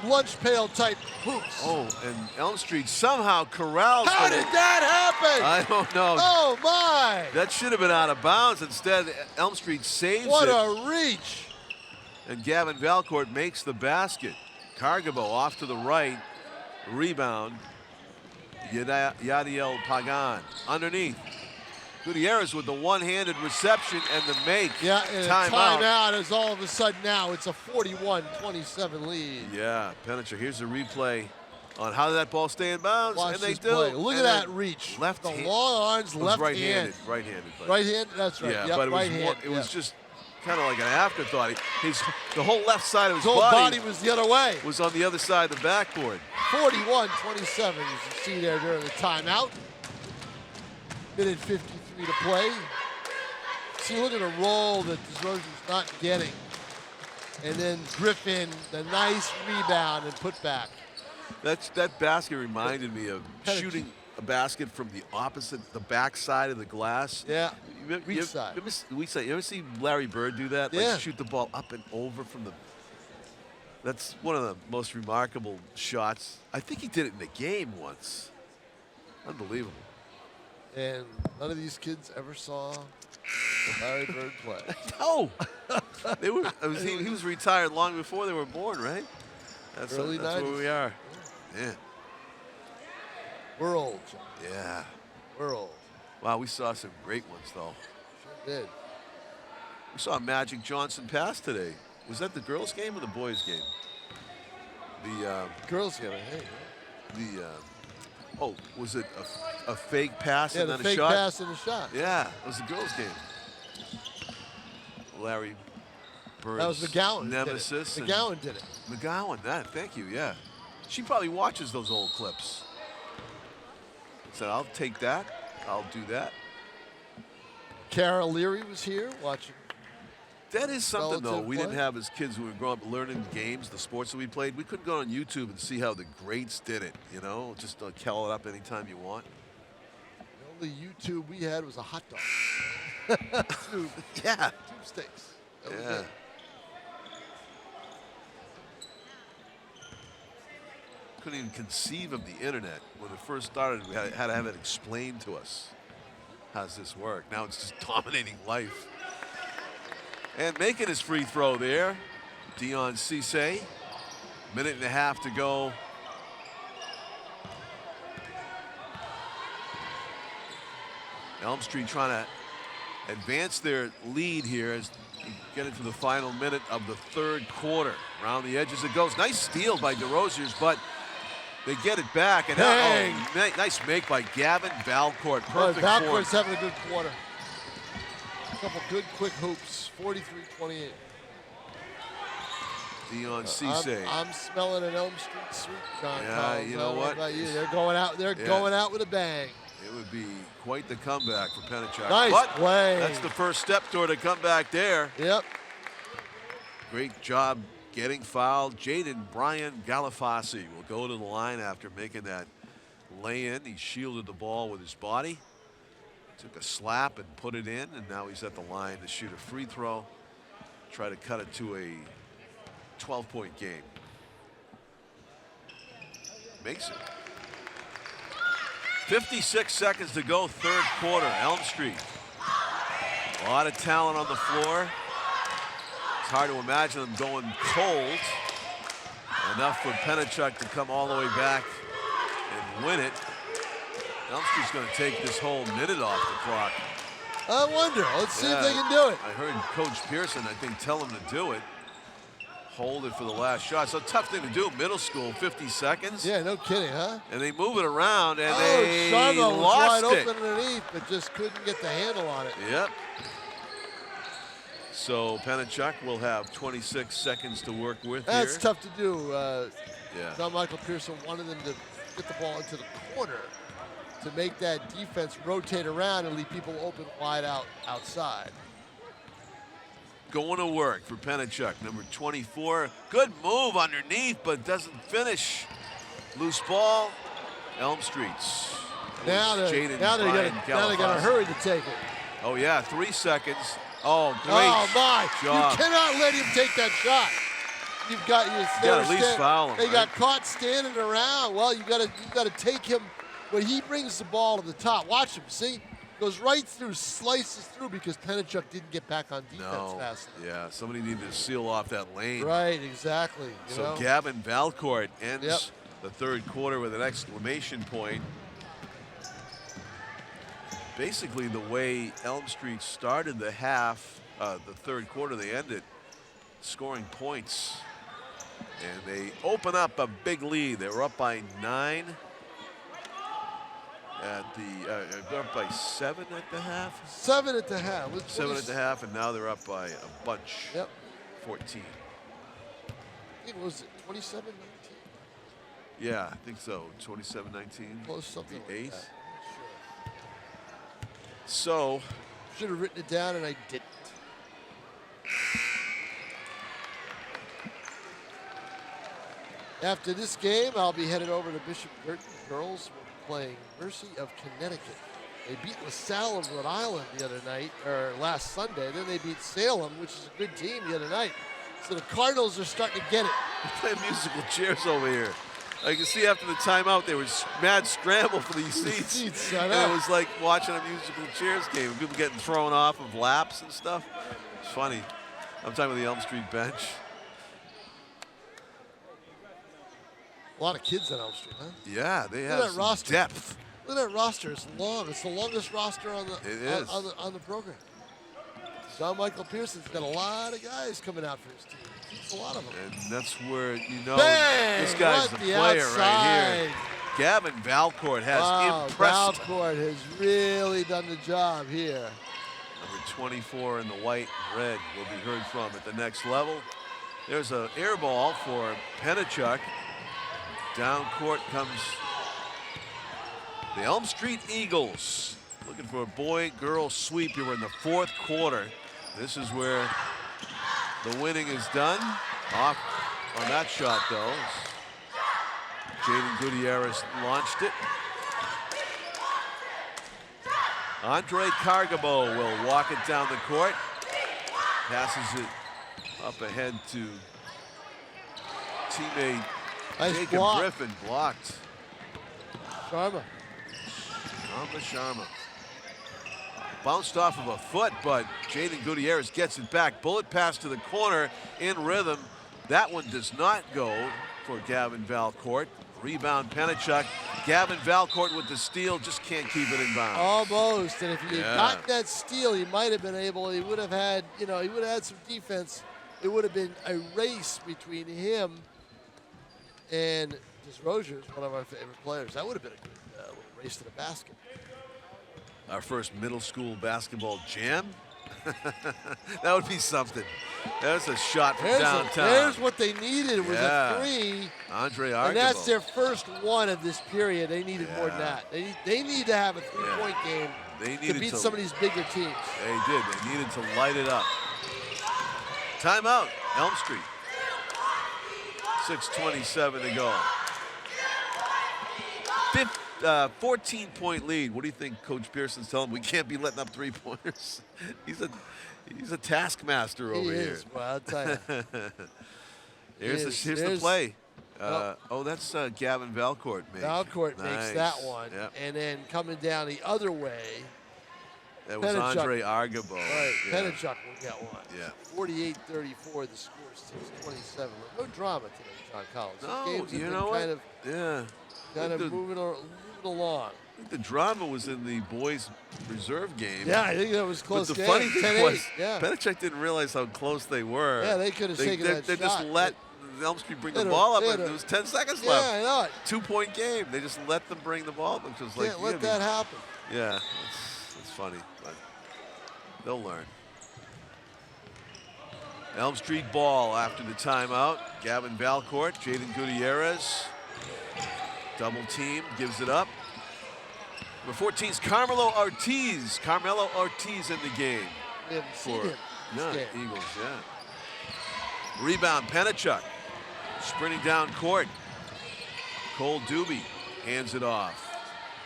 lunch pail type hoops. Oh, and Elm Street somehow corrals. How did that happen? I don't know. Oh my! That should have been out of bounds. Instead, Elm Street saves What it. a reach! And Gavin Valcourt makes the basket. Cargabo off to the right. Rebound. Yadiel Pagan underneath. Gutierrez with the one-handed reception and the make. Yeah, and timeout. a timeout is all of a sudden now it's a 41-27 lead. Yeah, Penninger. Here's a replay on how did that ball stay in bounds, Watch and they this do. play. Look And at that then reach. Left the hand. long arms, It was left right-handed. hand. Right-handed. but- Right hand. That's right. Yeah, Yep, but it was right hand. it was Yep. just kind of like an afterthought. The whole left side of his His whole body was the other way. was on the other side of the backboard. 41-27 as you see there during the timeout. Minute 53 to play. See, look at the roll that DeRozier's not getting. And then Griffin, the nice rebound and put back. That basket reminded me of Penninger. shooting a basket from the back side of the glass. Yeah, You weak side. You ever see Larry Bird do that? Yeah. Like shoot the ball up and over from the. That's one of the most remarkable shots. I think he did it in the game once. Unbelievable. And none of these kids ever saw Larry Bird play. No, they were. He was retired long before they were born, right? That's Early that's where 90s. we are. Yeah. We're old, John. Yeah. We're old. Wow, we saw some great ones though. Sure did. We saw Magic Johnson pass today. Was that the girls' game or the boys' game? The Girls get it. Hey. oh, was it a fake pass Yeah, and the then fake a shot? pass and a shot. Yeah, it was the girls' game. Larry Bird's That was McGowan. nemesis. Did and it. McGowan did it. McGowan, thank you, yeah. She probably watches those old clips. Said, I'll take that. I'll do that. Kara Leary was here watching. That is something, though, Relative we play. didn't have as kids who were growing up learning the games, the sports that we played. We couldn't go on YouTube and see how the greats did it, you know? Just call it up anytime you want. The only YouTube we had was a hot dog. Yeah. Tube steaks. That was Yeah. it. Couldn't even conceive of the internet. When it first started, we had to have it explained to us. How does this work? Now it's just dominating life. And making his free throw there, Dion Cisse. Minute and a half to go. Elm Street trying to advance their lead here as we get into the final minute of the third quarter. Around the edges it goes. Nice steal by DeRozier's, but they get it back. And nice make by Gavin Valcourt. Perfect form. Valcourt's having a good quarter. A couple good quick hoops. 43-28. Dion Cisse. I'm smelling an Elm Street sweep, John. Yeah, Collins. you I know don't what? About you. They're going out. They're going out with a bang. It would be quite the comeback for Pettichuk. Nice but play. That's the first step toward a comeback there. Yep. Great job getting fouled. Jaden Brian Galafasi will go to the line after making that lay-in. He shielded the ball with his body. Took a slap and put it in, and now he's at the line to shoot a free throw. try to cut it to a 12-point game. Makes it. 56 seconds to go, third quarter, Elm Street. A lot of talent on the floor. It's hard to imagine them going cold. Enough for Penachuk to come all the way back and win it. Elm Street's going to take this whole minute off the clock. I wonder. Let's see if they can do it. I heard Coach Pearson, I think, tell him to do it. Hold it for the last shot. So tough thing to do, middle school, 50 seconds. Yeah, no kidding, huh? And they move it around, and Sharma they was lost wide it. open underneath, but just couldn't get the handle on it. Yep. So Penachuk will have 26 seconds to work with That's here. tough to do. Yeah. John Michael Pearson wanted them to get the ball into the corner to make that defense rotate around and leave people open wide outside. Going to work for Penachuk, number 24. Good move underneath, but doesn't finish. Loose ball, Elm Street's. Now they gotta hurry to take it. Oh yeah, 3 seconds. Oh, great Oh my! job. You cannot let him take that shot. You've got gotta at least foul him, They right? got caught standing around. Well, you gotta take him when he brings the ball to the top. Watch him. See, goes right through, slices through because Penachuk didn't get back on defense fast enough. Yeah, somebody needed to seal off that lane. Right, exactly. You So know? Gavin Valcourt ends the third quarter with an exclamation point. Basically, the way Elm Street started the half, the third quarter, they ended scoring points. And they open up a big lead. They were up by 9 at the, they're up by 7 at the half. 7 at the half. 7 at the half, and now they're up by a bunch. Yep. 14. I think it was 27-19. Yeah, I think so. 27-19. Close, something the like eighth. that. So Should have written it down and I didn't. After this game, I'll be headed over to Bishop Girton. Girls will be playing Mercy of Connecticut. They beat LaSalle of Rhode Island the other night, or last Sunday. Then they beat Salem, which is a good team, the other night. So the Cardinals are starting to get it. they're playing musical chairs over here. I can see after the timeout, there was mad scramble for these seats. I And know. it was like watching a musical chairs game. People getting thrown off of laps and stuff. It's funny. I'm talking about the Elm Street bench. A lot of kids on Elm Street, huh? Yeah, they Look have at that some roster. depth. Look at that roster. It's long. It's the longest roster on the It is. on the program. John Michael Pearson's got a lot of guys coming out for his team. It's a lot of them. And that's where you know Bang! this guy's What the the player outside. right here. Gavin Valcourt has Wow, impressed. Valcourt has really done the job here. Number 24 in the white and red will be heard from at the next level. There's an air ball for Penachuk. Down court comes the Elm Street Eagles. Looking for a boy-girl sweep here in the fourth quarter. This is where the winning is done. Off on that shot, though. Jaden Gutierrez launched it. Andre Cargabo will walk it down the court. Passes it up ahead to teammate Nice Jacob block. Griffin. Blocked. Sharma. Sharma. Bounced off of a foot, but Jaden Gutierrez gets it back. Bullet pass to the corner in rhythm. That one does not go for Gavin Valcourt. Rebound Penachuk. Gavin Valcourt with the steal, just can't keep it in bounds. Almost. And if he had Yeah. gotten that steal, he might have been able, he would have had, he would have had some defense. It would have been a race between him and Rogers, one of our favorite players. That would have been a good little race to the basket. Our first middle school basketball jam. That would be something. That's a shot from downtown. There's what they needed was Yeah. a three. Andre Argabo. And that's their first one of this period. They needed more than Yeah. that. They need to have a three-point game They to needed beat to- some of these bigger teams. They did. They needed to light it up. Timeout, Elm Street. 6:27 to go. 14-point lead. What do you think Coach Pearson's telling him? We can't be letting up three-pointers. He's a taskmaster over He here. is, well, I'll tell you. Here's the play. That's Gavin Valcourt makes. Valcourt makes that one. Yep. And then coming down the other way, That was Penachuk. Andre Argabo. Right, Yeah. Penachuk will get one. Yeah. 48-34, the score, 6:27. No drama today, John Collins. These No, games have you been know kind what? of, Yeah. kind of the, moving along. I think the drama was in the boys' reserve game. Yeah, I think that was close. But the game. funny thing 10-8, was, yeah. Penachuk didn't realize how close they were. Yeah, they could have taken that They just shot. let Elm Street bring the They'd ball up, have- and they'd there was 10 seconds Yeah, left. I know it. 2-point game. They just let them bring the ball up. It was like, Can't let that happen. Yeah, it's funny, but they'll learn. Elm Street ball after the timeout. Gavin Valcourt, Jaden Gutierrez. Double team, gives it up. Number 14 is Carmelo Ortiz. Carmelo Ortiz in the game. We haven't seen him this game. Eagles, yeah. Rebound, Penachuk. Sprinting down court. Cole Doobie hands it off.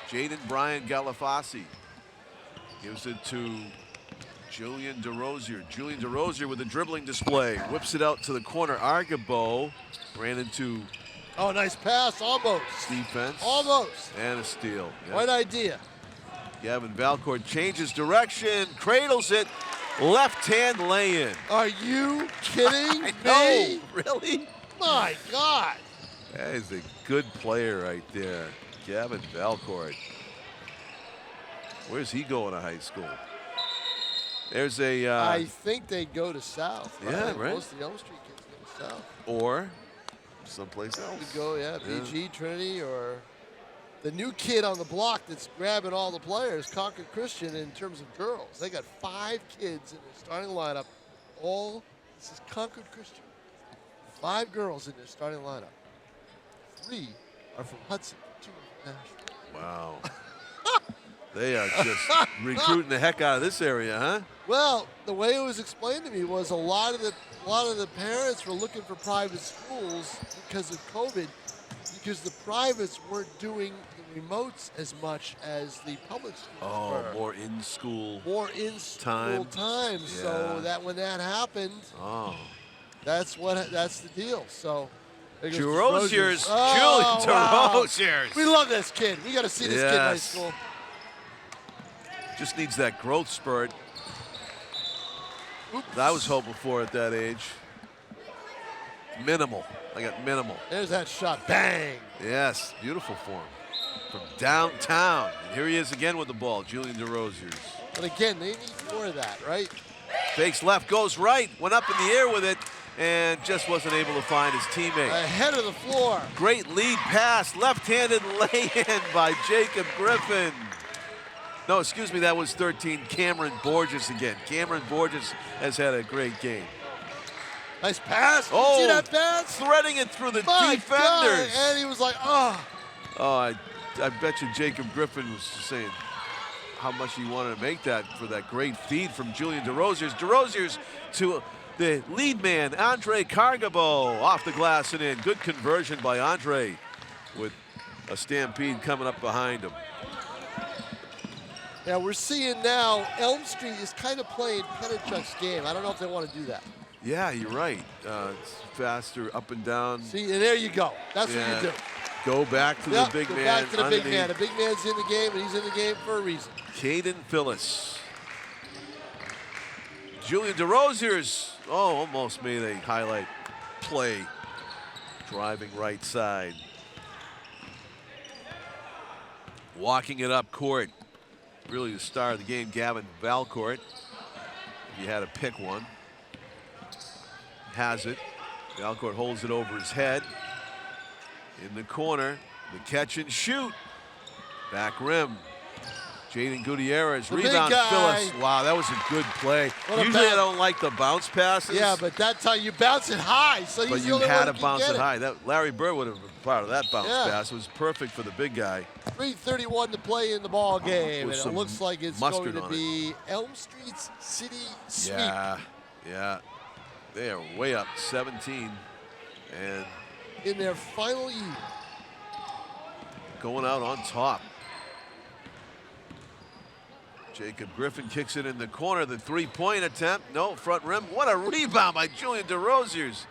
Jaden Brian Galafasi gives it to Julian DeRozier. Julian DeRozier with a dribbling display. Whips it out to the corner. Argabo ran into Oh, nice pass, almost. defense. Almost. And a steal. Yeah. Right idea. Gavin Valcourt changes direction, cradles it, left hand lay-in. Are you kidding me? No, really? My God. That is a good player right there. Gavin Valcourt. Where's he going to high school? There's a... I think they go to South. Right? Yeah, right. Most of the Elm Street kids go to South. Or someplace else. Could go, yeah, BG, Trinity, or the new kid on the block that's grabbing all the players, Concord Christian, in terms of girls. They got 5 kids in their starting lineup. This is Concord Christian. 5 girls in their starting lineup. 3 are from Hudson, 2 are from Nashua. Wow. They are just recruiting the heck out of this area, huh? Well, the way it was explained to me was a lot of the parents were looking for private schools because of COVID, because the privates weren't doing the remotes as much as the public schools were. More in-school. More in-school time. Yeah. So that when that happened, that's the deal. So DeRozier's, wow. Julian DeRozier's. We love this kid. We got to see this kid in high school. Just needs that growth spurt. Oops. I was hoping for at that age. Minimal. I got minimal. There's that shot. Bang. Yes, beautiful form. From downtown. And here he is again with the ball, Julian DeRozier's. But again, they need more of that, right? Fakes left, goes right, went up in the air with it, and just wasn't able to find his teammate. Ahead of the floor. Great lead pass, left-handed lay-in by Jacob Griffin. No, excuse me, that was 13, Cameron Borges again. Cameron Borges has had a great game. Nice pass. Oh, see that pass? threading it through the My defenders. God. And he was like, oh. Oh, I bet you Jacob Griffin was saying how much he wanted to make that for that great feed from Julian DeRozier's. DeRozier's to the lead man, Andre Cargabo, off the glass and in. Good conversion by Andre with a stampede coming up behind him. Yeah, we're seeing now Elm Street is kind of playing Penachuk's game. I don't know if they want to do that. Yeah, you're right. It's faster up and down. See, and there you go. That's what you do. Go back to the big go man. back to the big underneath. man. The big man's in the game, and he's in the game for a reason. Caden Phillips. Julian DeRozier's, almost made a highlight play. Driving right side. Walking it up court. Really the star of the game, Gavin Valcourt. If you had to pick one. Has it. Valcourt holds it over his head. In the corner, the catch and shoot. Back rim. Jaden Gutierrez, The rebound, big guy. Phillips. Wow, that was a good play. What a Usually I bounce. don't like the bounce passes. Yeah, but that's how you bounce it high. So But he's the you only had one to who can bounce get it high. That Larry Bird would have been part of that bounce Yeah. pass. It was perfect for the big guy. 3:31 to play in the ball game, With and it some looks like it's mustard going to on be Elm Street's City Sweep. Yeah. They are way up 17 and In their final year. going out on top. Jacob Griffin kicks it in the corner. The three-point attempt. No, front rim. What a rebound by Julian DeRosiers.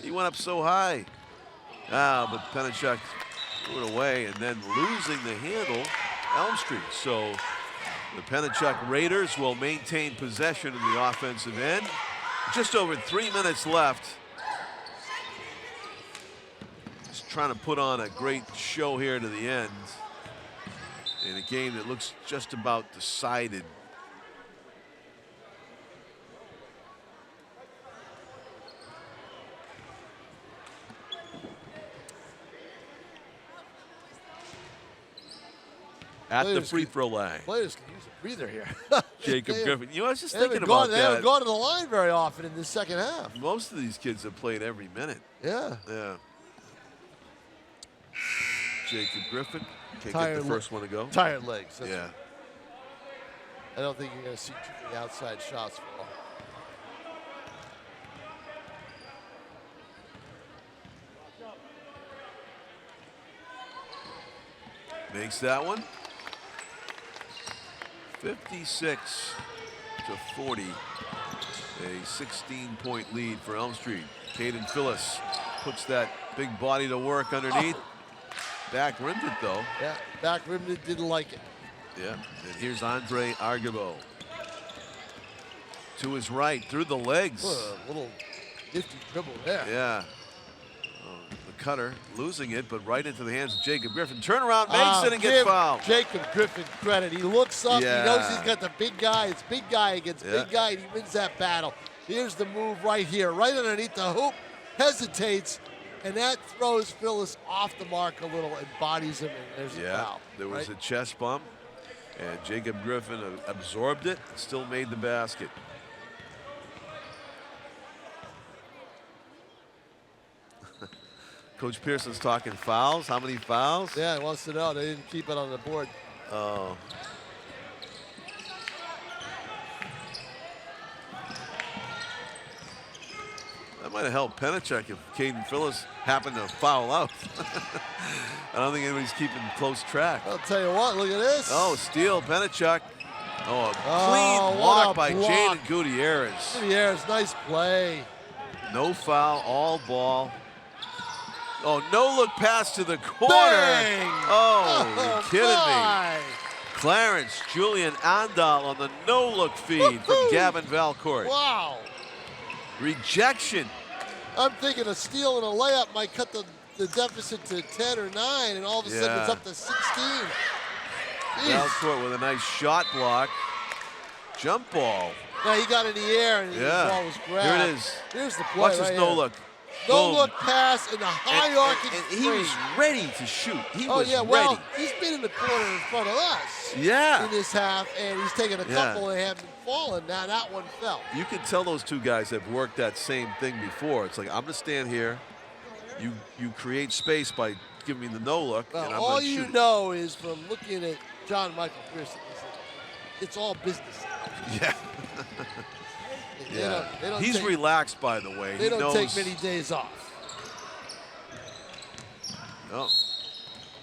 He went up so high. But Penachuk threw it away, and then losing the handle, Elm Street. So the Penachuk Raiders will maintain possession in the offensive end. Just over 3 minutes left. Just trying to put on a great show here to the end in a game that looks just about decided. At the free throw line. Players can use a breather here. Jacob Griffin. You know, I was just They thinking haven't about gone, they haven't that. gone to the line very often in the second half. Most of these kids have played every minute. Yeah. Yeah. Jacob Griffin can't Tired get the first one to go. Tired legs. That's Yeah. I don't think you're going to see too many outside shots fall. Makes that one. 56 to 40. A 16-point lead for Elm Street. Caden Phillips puts that big body to work underneath. Back rimmed it though. Yeah, back rimmed it, didn't like it. Yeah, and here's Andre Argabo. To his right, through the legs. What a little nifty dribble there. Yeah. The cutter losing it, but right into the hands of Jacob Griffin. Turnaround, makes it and gets fouled. Jacob Griffin credit. He looks up, Yeah. he knows he's got the big guy. It's big guy against Yeah. big guy, and he wins that battle. Here's the move right here, right underneath the hoop. Hesitates, and that throws Phyllis off the mark a little and bodies him, and there's a foul. There was right? a chest bump, and Jacob Griffin absorbed it, still made the basket. Coach Pearson's talking fouls. How many fouls? Yeah, he wants to know. They didn't keep it on the board. Oh. That might have helped Penachuk if Caden Phillips happened to foul out. I don't think anybody's keeping close track. I'll tell you what, look at this. Oh, steal, Penachuk. Oh, a clean what block a by block. Jaden Gutierrez. Gutierrez, nice play. No foul, all ball. Oh, no look pass to the corner. Bang! Oh, you're kidding my. me. Clarence Julian Andal on the no look feed from Gavin Valcourt. Wow. Rejection. I'm thinking a steal and a layup might cut the deficit to 10 or 9, and all of a sudden it's Yeah. up to 16. Jeez. Valcourt with a nice shot block. Jump ball. Now he got in the air and the ball was grabbed. Here it is. Here's the play. Watch this right no here. look. No Boom. look pass and a high arcing and he was screen. ready to shoot. He Oh was yeah, ready. well, he's been in the corner in front of us Yeah. in this half, and he's taken a Yeah. couple and haven't fallen. Now that one fell. You can tell those two guys have worked that same thing before. It's like, I'm going to stand here. You create space by giving me the no look, and I'm All going to you shoot. know is from looking at John Michael Pearson, it's all business. Yeah. They Yeah. don't He's take, relaxed, by the way. They He don't knows. take many days off. No.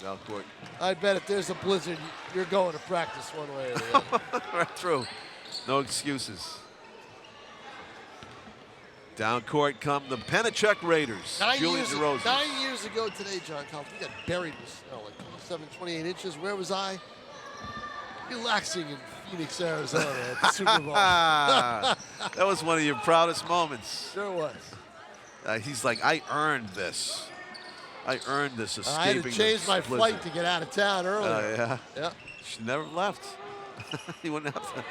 Valcourt. I bet if there's a blizzard, you're going to practice one way or the other. Right through. No excuses. Down court come the Penachuk Raiders. Julian DeRosiers. 9 years ago today, John Collins, we got buried with snow, like 27, 28 inches. Where was I? Relaxing in Phoenix, Arizona at the Super Bowl. That was one of your proudest moments. Sure was. He's like, I earned this. I earned this escaping I had to change the my blizzard. flight to get out of town earlier. Yeah. Yeah. She never left. He wouldn't have to.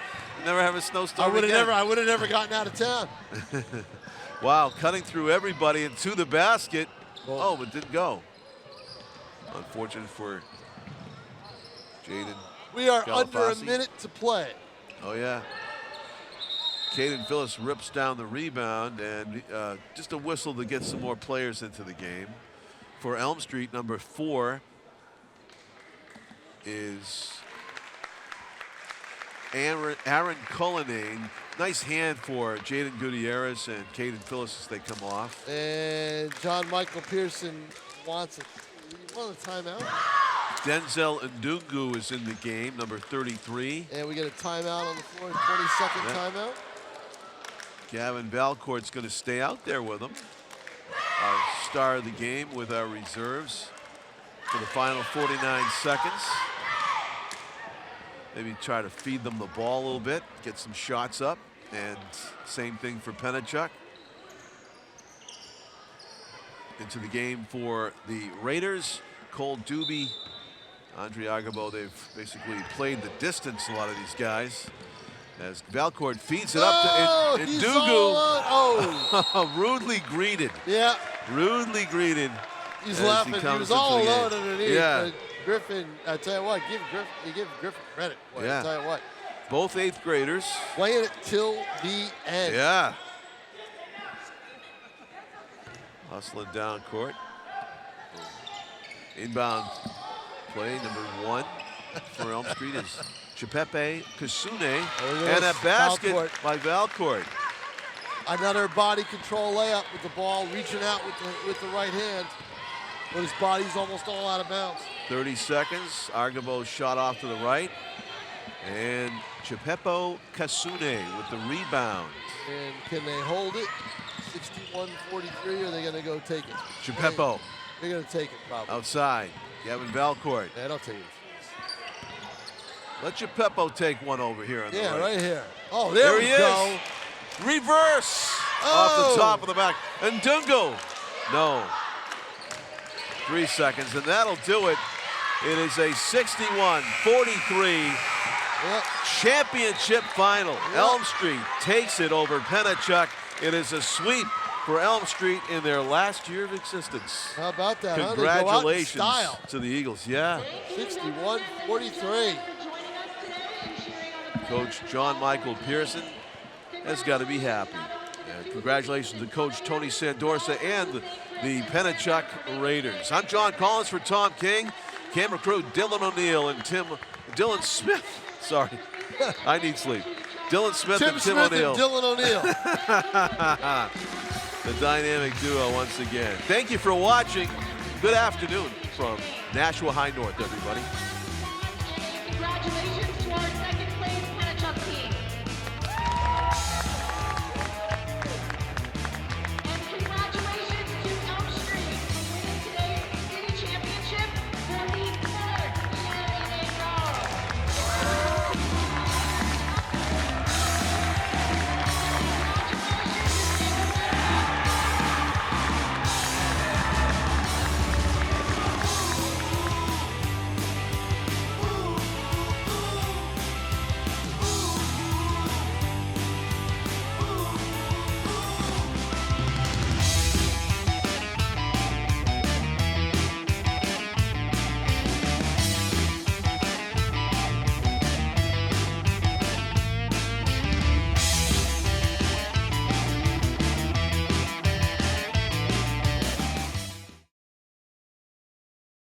Never have a snowstorm I would again. have never gotten out of town. Wow, cutting through everybody and to the basket. Well, Oh, but didn't go. Unfortunate for Jaden. we are under a Galafasi. minute to play. Oh, yeah. Caden Phillips rips down the rebound, and just a whistle to get some more players into the game. For Elm Street, number 4 is Aaron Cullinane. Nice hand for Jaden Gutierrez and Caden Phillips as they come off. And John Michael Pearson wants a timeout. Denzel Ndungu is in the game, number 33. And we get a timeout on the floor, 20-second timeout. Gavin Valcourt's going to stay out there with him. Our star of the game with our reserves for the final 49 seconds. Maybe try to feed them the ball a little bit, get some shots up, and same thing for Penachuk. Into the game for the Raiders, Cole Doobie, Andre Agabo. They've basically played the distance, a lot of these guys. As Valcourt feeds it up to Ndugu. Rudely greeted. Yeah. Rudely greeted. He's laughing. He was all alone underneath. Yeah. Griffin, I tell you what, you give Griffin credit. Boy, yeah. I tell you what. Both 8th graders. Playing it till the end. Yeah. Hustling down court. Inbound play number 1 for Elm Street is Chipepe Kasune, and a basket by Valcourt. Another body control layup with the ball, reaching out with the right hand, but his body's almost all out of bounds. 30 seconds. Argabo shot off to the right, and Chipepo Kasune with the rebound. And can they hold it? 61-43, or are they going to go take it? Chipepo. They're going to take it probably. Outside. Gavin Valcourt. Yeah, don't take it. Let Chipepo take one over here on the right. Yeah, right here. Oh, there we go. Reverse off the top of the back. And Ndungu. No. 3 seconds, and that'll do it. It is a 61-43 championship final. Elm Street takes it over Penachuk. It is a sweep for Elm Street in their last year of existence. How about that? Congratulations to the Eagles. Yeah. 61-43. Coach John Michael Pearson has got to be happy. And congratulations to Coach Tony Sandorsa and the Penachuk Raiders. I'm John Collins for Tom King. Camera crew Dylan O'Neill and Dylan Smith. Sorry, I need sleep. Dylan Smith and Tim O'Neill. And Dylan O'Neill. The dynamic duo once again. Thank you for watching. Good afternoon from Nashua High North, everybody.